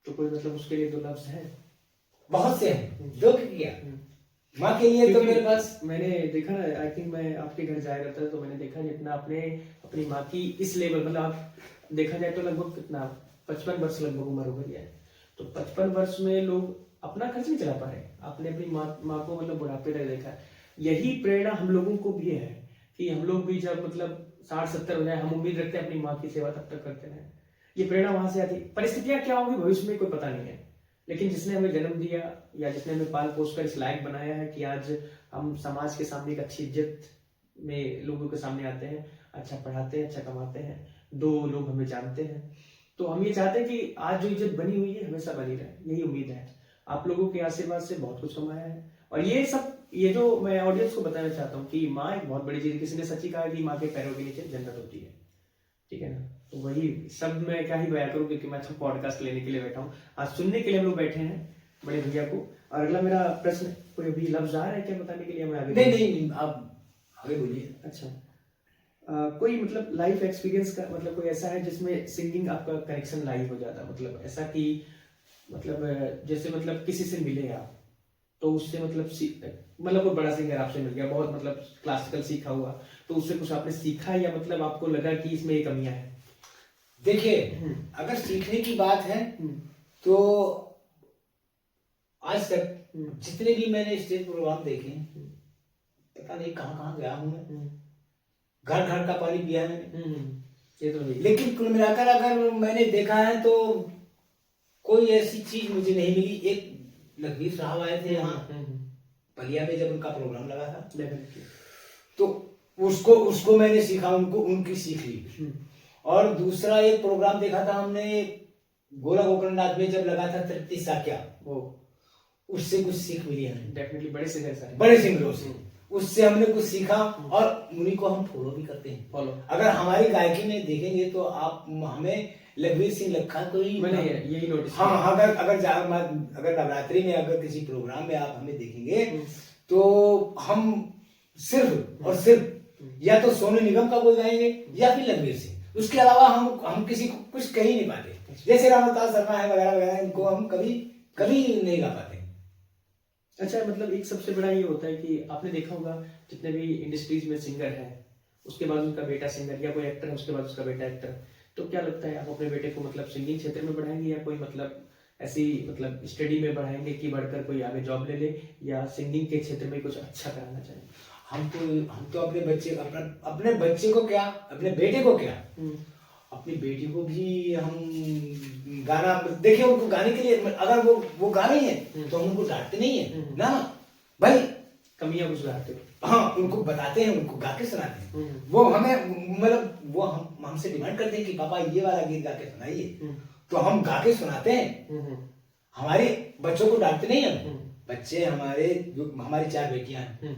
तो कोई मतलब उसके लिए दो लफ्ज है, बहुत से हैं। दो किया माँ के लिए तो मेरे पास, मैंने देखा ना, आई थिंक मैं आपके घर जाया करता था, तो मैंने देखा जितना आपने अपनी माँ की इस लेवल, मतलब आप देखा जाए तो लगभग कितना 55 वर्ष लगभग उम्र हो गई है। तो 55 वर्ष में लोग अपना खर्च नहीं चला पा रहे, आपने अपनी माँ को मतलब बुढ़ापे तक देखा। यही प्रेरणा हम लोगों को भी है कि हम लोग भी जब मतलब 60-70 हो जाए, हम उम्मीद रखते हैं अपनी माँ की सेवा तब तक करते रहें। ये प्रेरणा वहां से आती। परिस्थितियां क्या होंगी भविष्य में कोई पता नहीं है, लेकिन जिसने हमें जन्म दिया या जिसने हमें पाल पोस कर इस लायक बनाया है कि आज हम समाज के सामने एक अच्छी इज्जत में लोगों के सामने आते हैं, अच्छा पढ़ाते हैं, अच्छा कमाते हैं, दो लोग हमें जानते हैं, तो हम ये चाहते हैं कि आज जो इज्जत बनी हुई है हमेशा बनी रहे, यही उम्मीद है। आप लोगों के आशीर्वाद से बहुत कुछ कमाया है, और ये सब, ये जो मैं ऑडियंस को बताना चाहता हूँ कि माँ एक बहुत बड़ी चीज। किसी ने सच ही कहा कि माँ के पैरों के नीचे जन्नत होती है, ठीक है ना। तो वही सब मैं क्या ही बयां करूं, क्योंकि मैं तो पॉडकास्ट लेने के लिए बैठा हूँ, आज सुनने के लिए हम लोग बैठे हैं बड़े भैया को। और अगला मेरा प्रश्न, कोई अभी लफ्ज आ रहा है क्या बताने के लिए? मैं आगे नहीं, आप आगे बोलिए। अच्छा, कोई मतलब लाइफ एक्सपीरियंस का मतलब कोई ऐसा है जिसमें सिंगिंग आपका कनेक्शन लाइव हो जाता, मतलब ऐसा कि मतलब जैसे मतलब किसी से मिले आप, तो उससे मतलब कोई बड़ा सिंगर आपसे मिल गया, बहुत मतलब क्लासिकल सीखा हुआ, तो उससे कुछ आपने सीखा या मतलब आपको लगा कि इसमें ये कमियां हैं? देखिए, अगर सीखने की बात है तो आज तक जितने भी मैंने स्टेज प्रोग्राम देखे, पता नहीं कहाँ गया हूं मैं, घर घर का पानी पिया है मैंने, ये तो नहीं। लेकिन कुल मिलाकर अगर मैंने देखा है तो कोई ऐसी चीज मुझे नहीं मिली। एक लखबीर साहब आए थे यहाँ पलिया में, जब उनका प्रोग्राम लगा था, तो उसको मैंने सीखा, उनकी सीख ली। और दूसरा एक प्रोग्राम देखा था हमने गोला गोकर्णनाथ में, जब लगा था तृप्ति साक्या, उससे कुछ सीख मिली हमें। डेफिनेटली बड़े सिंगरों से उससे हमने कुछ सीखा, और उन्हीं को हम फॉलो भी करते हैं। अगर हमारी गायकी में देखेंगे तो आप हमें लखबीर सिंह लखा को ही, मैंने यही नोटिस। हाँ, अगर नवरात्रि में अगर किसी प्रोग्राम में आप हमें देखेंगे तो हम सिर्फ और सिर्फ या तो सोनू निगम का कोई गाएंगे या फिर लखबीर सिंह, उसके अलावा हम किसी को कुछ कह ही नहीं पाते। जैसे रामदास शर्मा है वगैरह वगैरह, इनको हम कभी नहीं गा पाते। अच्छा, मतलब एक सबसे बड़ा ये होता है कि आपने देखा होगा जितने भी इंडस्ट्रीज में सिंगर है, उसके बाद उनका बेटा सिंगर, या कोई एक्टर है उसके बाद उसका बेटा एक्टर, तो क्या लगता है आप अपने बेटे को मतलब सिंगिंग क्षेत्र में बढ़ाएंगे, या कोई मतलब ऐसी मतलब स्टडी में बढ़ाएंगे कि बढ़कर कोई आगे जॉब ले ले, या सिंगिंग के क्षेत्र में कुछ अच्छा कराना चाहेंगे? हम तो अपने बच्चे को क्या, अपने बेटे को क्या, अपनी बेटी को भी हम गाना, देखिए उनको गाने के लिए, अगर वो गा रही है तो हम उनको डांटते नहीं है ना भाई, कमियां कुछ डांटते, हाँ, उनको बताते हैं, उनको गा के सुनाते हैं। वो हमें मतलब वो हमसे डिमांड करते हैं कि पापा ये वाला गीत गा के सुनाइए, तो हम गा के सुनाते हैं। हमारे बच्चों को डांटते नहीं हम। बच्चे हमारी 4 बेटियां हैं,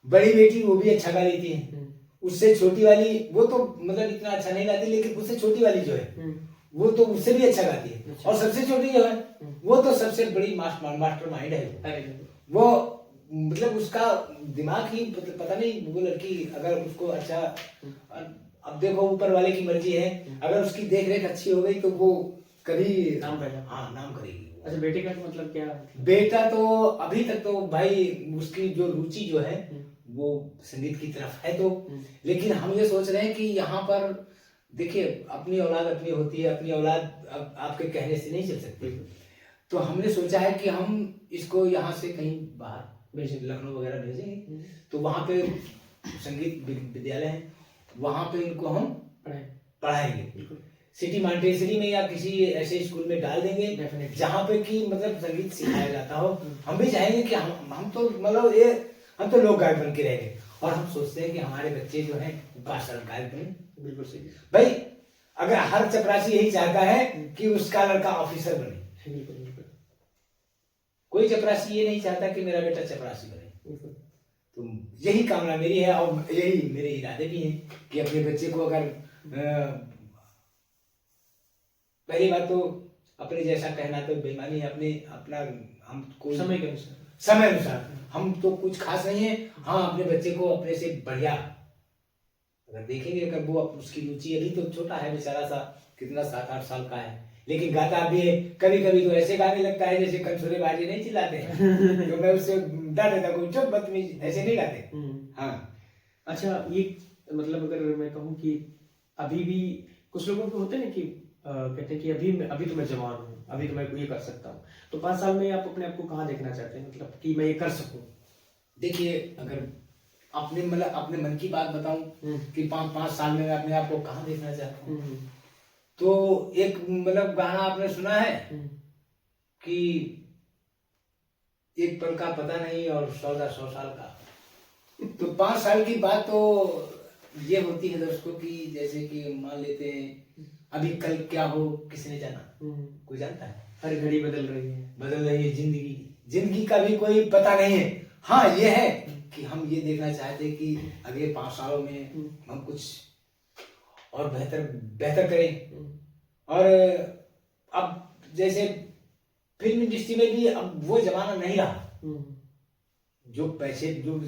बड़ी बेटी वो भी अच्छा गा लेती है, उससे छोटी वाली वो तो मतलब इतना अच्छा नहीं गाती, लेकिन उससे छोटी वाली जो है वो तो उससे भी अच्छा गाती है। और सबसे छोटी जो है वो तो सबसे बड़ी मास्टर माइंड है वो मतलब उसका दिमाग ही पता नहीं, वो लड़की अगर उसको अच्छा, अब देखो ऊपर वाले की मर्जी है, अगर उसकी देख रेख अच्छी हो गई तो वो कभी नाम करेगा। हाँ नाम करेगी। अच्छा, बेटे का मतलब क्या? बेटा तो अभी तक तो भाई उसकी जो रुचि जो है वो संगीत की तरफ है, तो लेकिन हम ये सोच रहे हैं कि यहाँ पर देखिए अपनी औलाद अपनी होती है, अपनी औलाद आपके कहने से नहीं चल सकती। तो हमने सोचा है कि हम इसको यहाँ से कहीं बाहर लखनऊ वगैरह भेजेंगे, तो वहाँ पे संगीत विद्यालय है, वहाँ पे इनको हम पढ़ाएंगे। सिटी मॉन्टेसरी में या किसी ऐसे स्कूल में डाल देंगे जहाँ पे कि मतलब संगीत सिखाया जाता हो। हम भी चाहेंगे कि हम तो मतलब ये हम तो लोक गायक बन के रहेंगे, और हम सोचते हैं कि हमारे बच्चे जो हैं पार्श्व गायक बने। बिल्कुल सही भाई अगर हर चपरासी यही चाहता है कि उसका लड़का ऑफिसर बने, कोई चपरासी ये नहीं चाहता कि मेरा बेटा चपरासी बने। तो यही कामना मेरी है और यही मेरे इरादे भी हैं कि अपने बच्चे को अगर पहली बात तो अपने जैसा कहना तो बेईमानी है, अपने अपना हम कोई समय अनुसार हम तो कुछ खास नहीं है। हाँ अपने बच्चे को अपने से बढ़िया अगर देखेंगे, अगर वो उसकी रुचि अभी तो छोटा है बेचारा सा, कितना 7-8 साल का है, लेकिन गाता भी है। कभी कभी तो ऐसे गाने लगता है जैसे कंसोरे बाजे नहीं चिल्लाते हैं तो मैं उससे डर देता हूँ, चुप बदतमीज, ऐसे नहीं गाते। हाँ अच्छा, ये मतलब अगर मैं कहूँ कि अभी भी कुछ लोगों को होते हैं कि कहते हैं कि अभी तो मैं जवान हूँ, अभी तो मैं ये कर सकता हूँ, तो 5 साल में आप अपने आप को कहाँ देखना चाहते हैं, मतलब कि मैं ये कर सकूँ? देखिए अगर अपने मतलब अपने मन की बात बताऊं कि 5 साल में मैं अपने आप को कहाँ देखना चाहता हूँ, तो एक मतलब गाना आपने सुना है कि एक पल का पता नहीं और 100 साल का। तो 5 साल की बात तो ये होती है दोस्तों की, जैसे कि मान लेते हैं अभी कल क्या हो किसने जाना, कोई जानता है? हर घड़ी बदल रही है जिंदगी का भी कोई पता नहीं है। हाँ ये है कि हम ये देखना चाहते हैं कि अगले 5 सालों में हम कुछ और बेहतर करें। और अब जैसे फिल्म इंडस्ट्री में भी अब वो जमाना नहीं रहा जो पैसे जो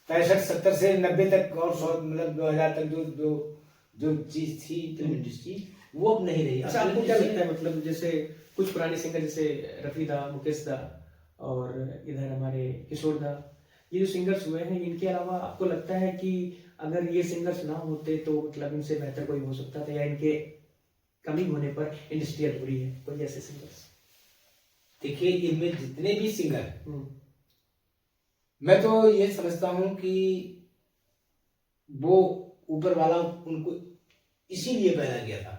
65-70 से 90 तक और 100 मतलब 2000 तक जो चीज थी फिल्म इंडस्ट्री, वो अब नहीं रही। अच्छा, आपको क्या लगता है मतलब जैसे कुछ पुराने सिंगर जैसे रफी दा, मुकेश दा और इधर हमारे किशोर दा, ये जो सिंगर्स हुए हैं, इनके अलावा आपको लगता है कि अगर ये सिंगर्स ना होते तो मतलब इनसे बेहतर कोई हो सकता था, या इनके कमी होने पर इंडस्ट्री अधूरी है? कोई ऐसे सिंगर्स? देखिए इनमें जितने भी सिंगर मैं तो ये समझता हूं कि वो ऊपर वाला उनको इसीलिए पैदा किया था।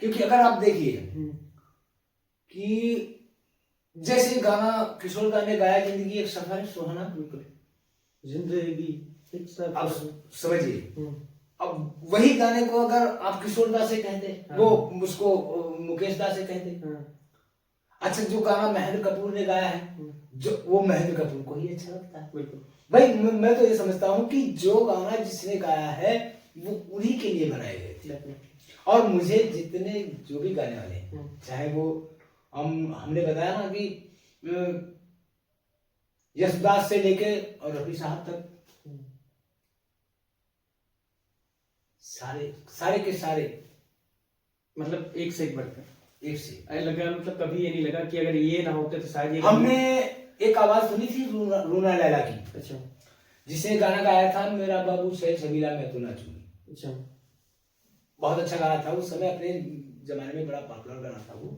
क्योंकि अगर आप देखिए कि जैसे गाना किशोर दा ने गाया, जिंदगी एक सफर है सुहाना, बिल्कुल जिंदगी एक सफर, आप समझिए। अब वही गाने को अगर आप किशोर दा से कहते, वो उसको मुकेश दा से कहते, अच्छा जो गाना महेंद्र कपूर ने गाया है, जो वो महेंद्र कपूर को ही अच्छा लगता है। बिल्कुल भाई मैं तो ये समझता हूँ कि जो गाना जिसने गाया है वो उन्हीं के लिए बनाए गए थे। और मुझे जितने जो भी गाने वाले हैं, चाहे वो हमने बताया ना कि यशदास से लेके और रफी साहब तक, सारे के सारे मतलब एक से एक बढ़कर एक से लगा, मतलब कभी ये नहीं लगा कि अगर ये ना होते तो शायद ये। हमने एक आवाज सुनी थी रूना लैला की, अच्छा, जिसने गाना गाया था मेरा बाबू सैल सबीला मैं तो ना चूमी। अच्छा, बहुत अच्छा गाना था उस समय, अपने जमाने में बड़ा पॉपुलर गाना था वो।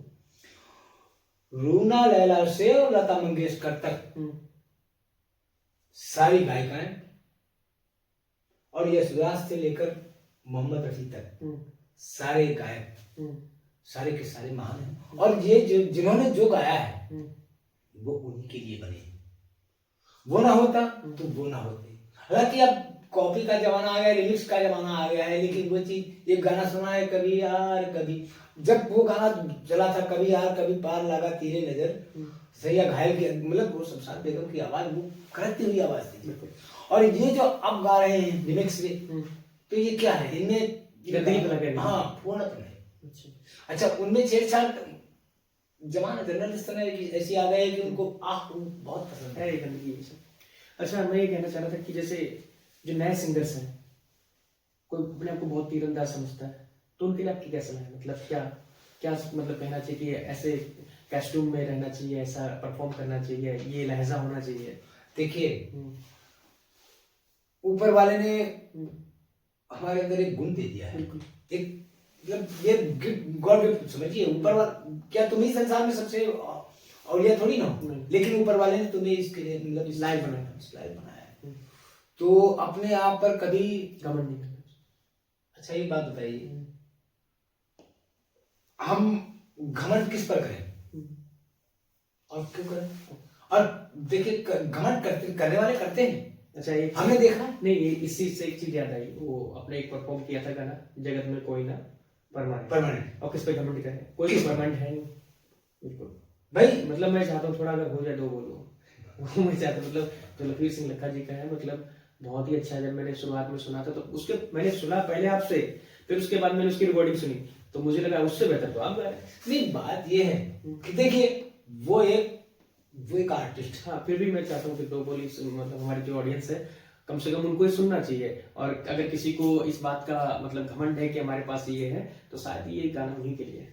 रूना लैला से और लता मंगेशकर तक सारी गायिकाएं, और यशदास से लेकर मोहम्मद रफी तक सारे गायक, सारे के सारे महान हैं। और ये जिन्होंने जो गाया है वो उन्हीं के लिए बने, वो ना होता तो वो ना होते। हालांकि अब कॉपी का जमाना आ गया, लिरिक्स का जमाना आ गया है, लेकिन वो चीज, एक गाना सुना है कभी यार कभी, जब वो गाना चला था कभी यार कभी पार लगा तेरे नजर, सैया घायल की मतलब वो शमशाद बेगम की आवाज, वो करती हुई आवाज थी। और ये जो आप गा रहे हैं रिमिक्स में, तो ये क्या है इनमें? गंदगी फैला के? हाँ, पूर्ण तो नहीं। अच्छा अच्छा, उनमें छेड़छाड़ जमाना जनरल इस तरह की ऐसी आ गई है कि उनको बहुत पसंद है। है ये गंदगी ये सब। अच्छा, मैं ये कहना चाह रहा था कि जैसे जो नए सिंगर्स हैं, कोई अपने आप को बहुत तीरंदाज समझता है, तो उनके लिए आपकी क्या सलाह है? मतलब क्या क्या मतलब कहना चाहिए कि ऐसे कॉस्ट्यूम में रहना चाहिए, ऐसा परफॉर्म करना चाहिए, ये लहजा होना चाहिए? देखिए, ऊपर वाले ने हमारे अंदर एक गुण दे दिया है, बिल्कुल। एक मतलब ये गॉड गिफ्ट समझिए। ऊपर वाला क्या तुम ही संसार में सबसे औलिया थोड़ी ना हो, लेकिन ऊपर वाले ने तुम्हें इसके लिए मतलब इस लायक बनाया है। तो अपने आप पर कभी घमंड नहीं करना। अच्छा, एक बात बताइए, हम घमंड किस पर करें और क्यों करें? और देखिए, घमंड करने वाले करते हैं। अच्छा, एक हमने देखा नहीं, इस चीज से एक चीज याद आई, वो अपने एक परफॉर्म किया था गाना, जगत में कोई ना परमानेंट। और किस पे घमंड करें? कोई परमानेंट है नहीं। बिल्कुल भाई, मतलब मैं चाहता हूँ थोड़ा अगर हो जाए दो बोलो मैं चाहता हूँ, मतलब जो लखीर सिंह लखा जी का है, मतलब बहुत ही अच्छा है। जब मैंने शुरुआत में सुना था तो उसके मैंने सुना पहले आपसे, फिर उसके बाद मैंने उसकी रिकॉर्डिंग सुनी, तो मुझे लगा उससे बेहतर तो आप गा रहे हैं। नहीं, बात ये है कि देखिए, वो एक आर्टिस्ट। हाँ, फिर भी मैं चाहता हूँ कि दो बोली मतलब हमारी जो ऑडियंस है, कम से कम उनको ये सुनना चाहिए। और अगर किसी को इस बात का मतलब घमंड है कि हमारे पास ये है, तो शायद ये गाना उन्हीं के लिए है।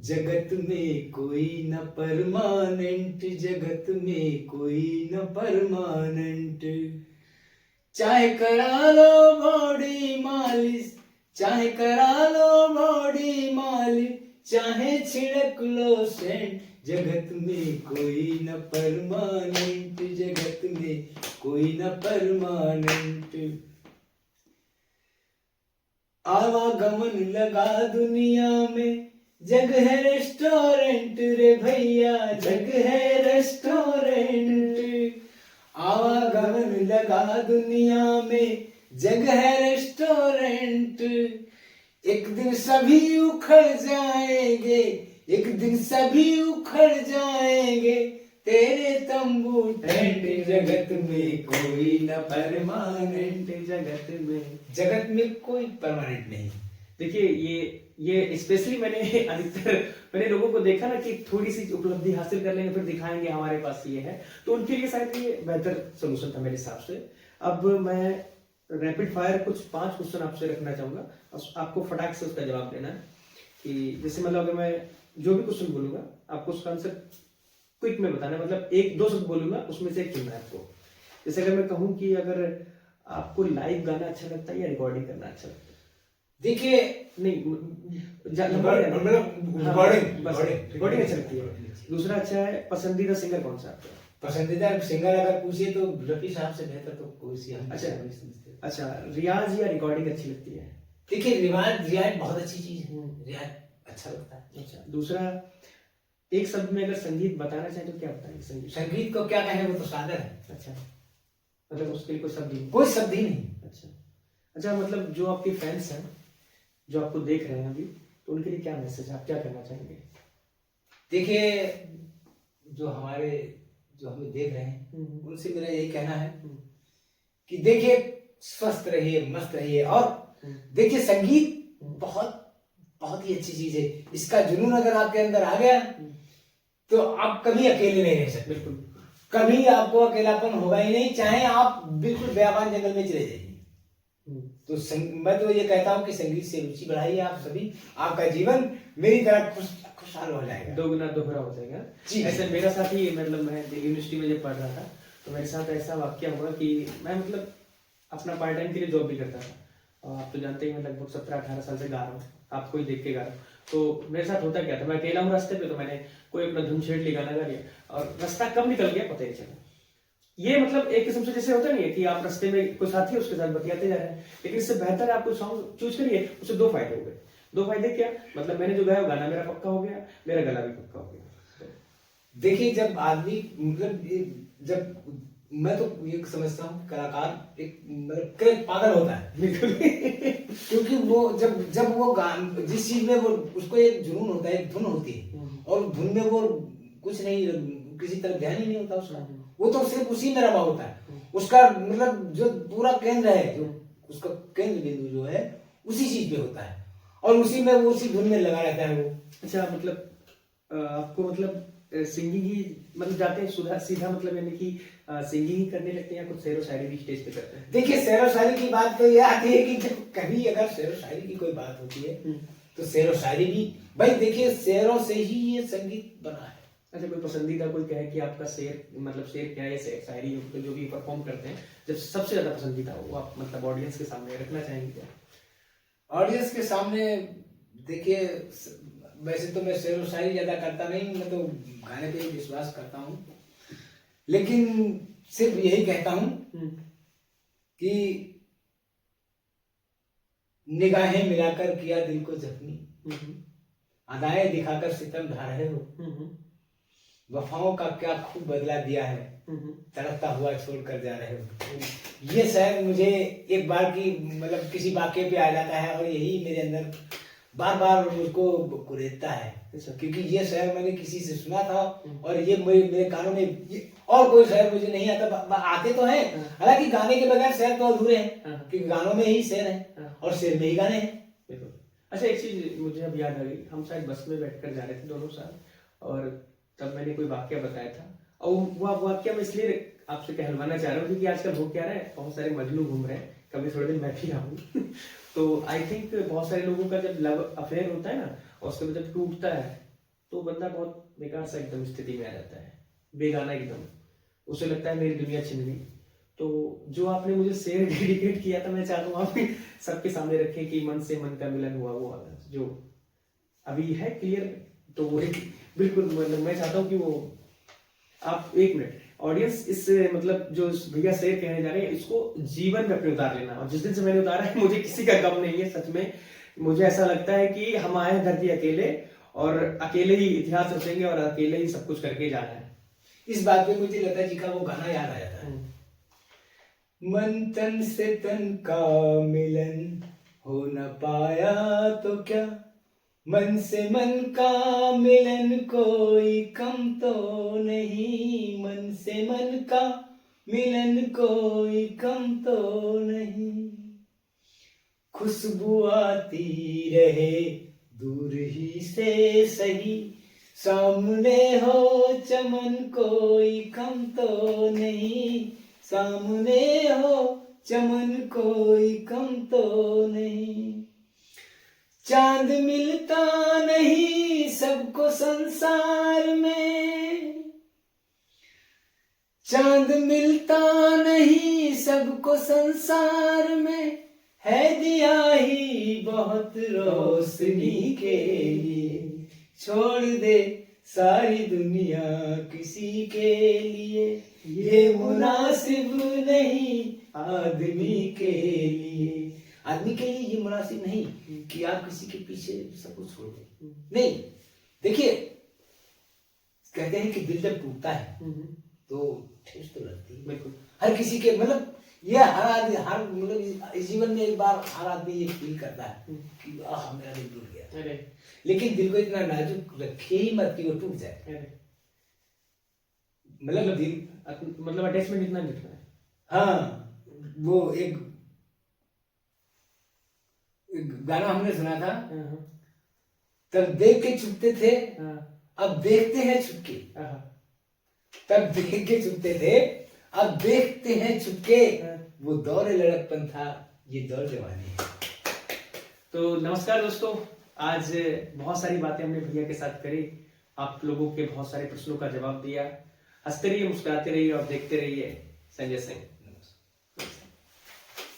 जगत में कोई न परमानेंट, जगत में कोई न परमानेंट, चाहे करा लो बॉडी मालिश, चाहे करा लो बॉडी मालिश, चाहे छिड़क लो सेंट, जगत में कोई न परमानेंट, जगत में कोई न परमानेंट। आवागमन लगा दुनिया में, जग है रेस्टोरेंट रे भैया, जग है रेस्टोरेंट। आवागमन लगा दुनिया में, जग है रेस्टोरेंट। एक दिन सभी उखड़ जाएंगे, एक दिन सभी उखड़ जाएंगे, तेरे तंबू टेंट, जगत में कोई न परमानेंट, जगत में कोई परमानेंट नहीं। देखिए, ये स्पेशली मैंने लोगों को देखा ना कि थोड़ी सी उपलब्धि हासिल कर लेंगे, फिर दिखाएंगे हमारे पास ये है, तो उनके लिए शायद ये बेहतर सोल्यूशन था मेरे हिसाब से। अब मैं रैपिड फायर कुछ 5 क्वेश्चन आपसे रखना चाहूंगा, आपको फटाक से उसका जवाब देना है। कि जैसे मतलब अगर मैं जो भी क्वेश्चन बोलूंगा, आपको उसका आंसर क्विक में बताना है, मतलब 1-2 शब्द बोलूंगा, उसमें से एक चुनना है आपको। जैसे अगर मैं कहूँ कि अगर आपको लाइव गाना अच्छा लगता है या रिकॉर्डिंग करना अच्छा लगता है? देखिए, नहीं, रिकॉर्डिंग अच्छा लगती है। दूसरा अच्छा है, पसंदीदा सिंगर कौन सा आपका? पसंदीदा सिंगर अगर पूछिए तो रफी साहब से बेहतर तो कोई सी हम अच्छा नहीं समझते। अच्छा, रियाज या रिकॉर्डिंग अच्छी लगती है? देखिए, रियाज बहुत अच्छी चीज है, रियाज अच्छा लगता है। अच्छा, दूसरा, एक शब्द में अगर संगीत बताना चाहे तो क्या बताएंगे? संगीत को क्या कहें, वो तो सागर है। अच्छा, मतलब उसके लिए कोई शब्द नहीं? कोई शब्द ही नहीं। अच्छा, मतलब जो आपके फैंस हैं, जो आपको देख रहे हैं अभी, तो उनके लिए क्या मैसेज, आप क्या कहना चाहेंगे? देखिए, जो हमें देख रहे हैं, उनसे मेरा यही कहना है कि देखिए, स्वस्थ रहिए, मस्त रहिए, और देखिए, संगीत बहुत बहुत ही अच्छी चीज है। इसका जुनून अगर आपके अंदर आ गया तो आप कभी अकेले नहीं रह सकते। बिल्कुल, कभी आपको अकेलापन होगा ही नहीं, चाहे आप बिल्कुल बेआबान जंगल में चले जाइए। तो मैं तो ये कहता हूँ कि संगीत से रुचि बढ़ाइए आप सभी, आपका जीवन मेरी तरह खुशहाल हो जाएगा, दोगुना दोहरा हो जाएगा जी। ऐसे मेरा साथ ही, मतलब मैं यूनिवर्सिटी में जब पढ़ रहा था, तो मेरे साथ ऐसा वाक्य हुआ कि मैं मतलब अपना पार्ट टाइम के लिए जॉब भी करता था, और आप तो जानते ही मैं लगभग 17-18 साल से गा रहा हूँ, आपको ही देख के गा रहा हूँ। तो मेरे साथ होता क्या था, मैं अकेला हूँ रास्ते पे, तो मैंने कोई अपना धुन छेड़ ली, गाना गा लिया, और रास्ता कब निकल गया पता ही चला। ये मतलब एक किस्म से जैसे होता नहीं है कि आप रास्ते में कोई साथी है, उसके साथ बतियाते जा रहे हैं, लेकिन इससे बेहतर आप कोई सॉन्ग चूज करिए, उससे 2 फायदे हो गए। 2 फायदे क्या, मतलब मैंने जो गाया गाना मेरा पक्का हो गया, मेरा गला भी पक्का हो गया। देखिए, जब आदमी मतलब जब मैं तो ये समझता हूँ कलाकार एक मतलब पागल होता है क्योंकि वो जब वो जिस चीज में वो उसको एक जुनून होता है, एक धुन होती है, और धुन में वो कुछ नहीं, किसी तरफ ध्यान ही नहीं होता उसका, वो तो सिर्फ उसी में रमा होता है। उसका मतलब जो पूरा केंद्र है, जो उसका केंद्र बिंदु जो है उसी चीज पे होता है और उसी में वो उसी धुन में लगा रहता है वो। अच्छा, मतलब आपको मतलब सिंगिंग ही मतलब जाते हैं सीधा मतलब यानी कि सिंगिंग ही करने लगते हैं या कुछ शेर व शायरी भी स्टेज पे करते हैं? देखिए शेर व शायरी की बात तो ये आती है कि जब कभी अगर शेर व शायरी की कोई बात होती है तो शेर व शायरी भी भाई देखिए शेरों से ही ये संगीत बना है। अच्छा, कोई पसंदीदा कोई कहे कि आपका शेर मतलब शेर क्या है, शायरी जो भी परफॉर्म करते हैं जब सबसे ज्यादा पसंदीदा हो वो आप मतलब ऑडियंस के सामने रखना चाहेंगे क्या? ऑडियंस के सामने देखिए वैसे तो मैं शेर व शायरी ज्यादा करता नहीं, मैं तो गाने पे ही विश्वास करता हूँ, लेकिन सिर्फ यही कहता हूँ कि निगाहें मिलाकर किया दिल को जख्मी, अदाएं दिखाकर सितम ढा रहे हो, वफाओं का क्या खूब बदला दिया है, तड़पता हुआ छोड़कर जा रहे हो। ये शायद मुझे एक बार की मतलब किसी वाक्य पे आ जाता है और यही मेरे अंदर बार बार मुझको कुरेदता है, क्योंकि ये शायद मैंने किसी से सुना था और ये मेरे कानों में और कोई शायद मुझे नहीं आता। आते तो हैं, हालांकि गाने के बगैर शेर तो अधूरे हैं, क्योंकि गानों में ही शेर है और शेर में ही गाने हैं। अच्छा, एक चीज मुझे अब याद आ गई, हम शायद बस में बैठकर जा रहे थे दोनों साथ और तब मैंने कोई वाक्य बताया था और वो वाक्य मैं इसलिए आपसे कहलवाना चाह रहा हूँ क्योंकि आजकल हो क्या रहा है, बहुत सारे मजनू घूम रहे हैं, कभी थोड़े दिन मैं भी रहूँ तो आई थिंक बहुत सारे लोगों का जब लव अफेयर होता है ना और उसके बाद जब टूटता है तो बंदा बहुत बेकार सा एकदम स्थिति में आ जाता है, बेगाना एकदम, उसे लगता है मेरी दुनिया छिन गई। तो जो आपने मुझे शेर डेडिकेट किया था, मैं चाहता हूँ आप सबके सामने रखें कि मन से मन का मिलन हुआ, वो वाला जो अभी है क्लियर, तो वो बिल्कुल मतलब मैं चाहता हूँ कि वो आप 1 मिनट ऑडियंस इस मतलब जो भैया शेर कहने जा रहे हैं इसको जीवन में अपने उतार लेना, और जिस दिन से मैंने उतारा है मुझे किसी का गम नहीं है, सच में मुझे ऐसा लगता है कि हम आए हैं धरती अकेले और अकेले ही इतिहास रचेंगे और अकेले ही सब कुछ करके जाना है। इस बात पे मुझे लता जी का वो गाना याद आ जाता है, मन तन से तन का मिलन हो न पाया तो क्या, मन से मन का मिलन कोई कम तो नहीं, मन से मन का मिलन कोई कम तो नहीं, खुशबू आती रहे दूर ही से सही, सामने हो चमन कोई कम तो नहीं, सामने हो चमन कोई कम तो नहीं, चांद मिलता नहीं सबको संसार में, चांद मिलता नहीं सबको संसार में, है दिया ही बहुत रोशनी के लिए, छोड़ दे सारी दुनिया किसी के लिए, ये मुनासिब नहीं आदमी के लिए, आदमी के लिए ये मुनासिब नहीं कि आप किसी के पीछे सब कुछ छोड़ दें। नहीं, देखिए कहते हैं कि दिल जब टूटता है तो ठेस तो लगती है, बिल्कुल हर किसी के मतलब ये हर आदमी हर मतलब इस जीवन में एक बार हर आदमी ये फील करता है कि आह मेरा दिल टूट गया, लेकिन दिल को इतना नाजुक रखे ही मत कि वो टूट जाए, मतलब दिल मतलब अटैचमेंट इतना दिखना है। हाँ, वो एक गाना हमने सुना था, तब देख के चुपते थे अब देखते हैं छुपके, तब देख के चुपते थे अब देखते हैं छुपके, वो दौर लड़कपन था ये दौर जवानी है। तो नमस्कार दोस्तों, आज बहुत सारी बातें हमने भैया के साथ करी, आप लोगों के बहुत सारे प्रश्नों का जवाब दिया, हंसते रहिए, मुस्कुराते रहिए और देखते रहिए संजय सिंह।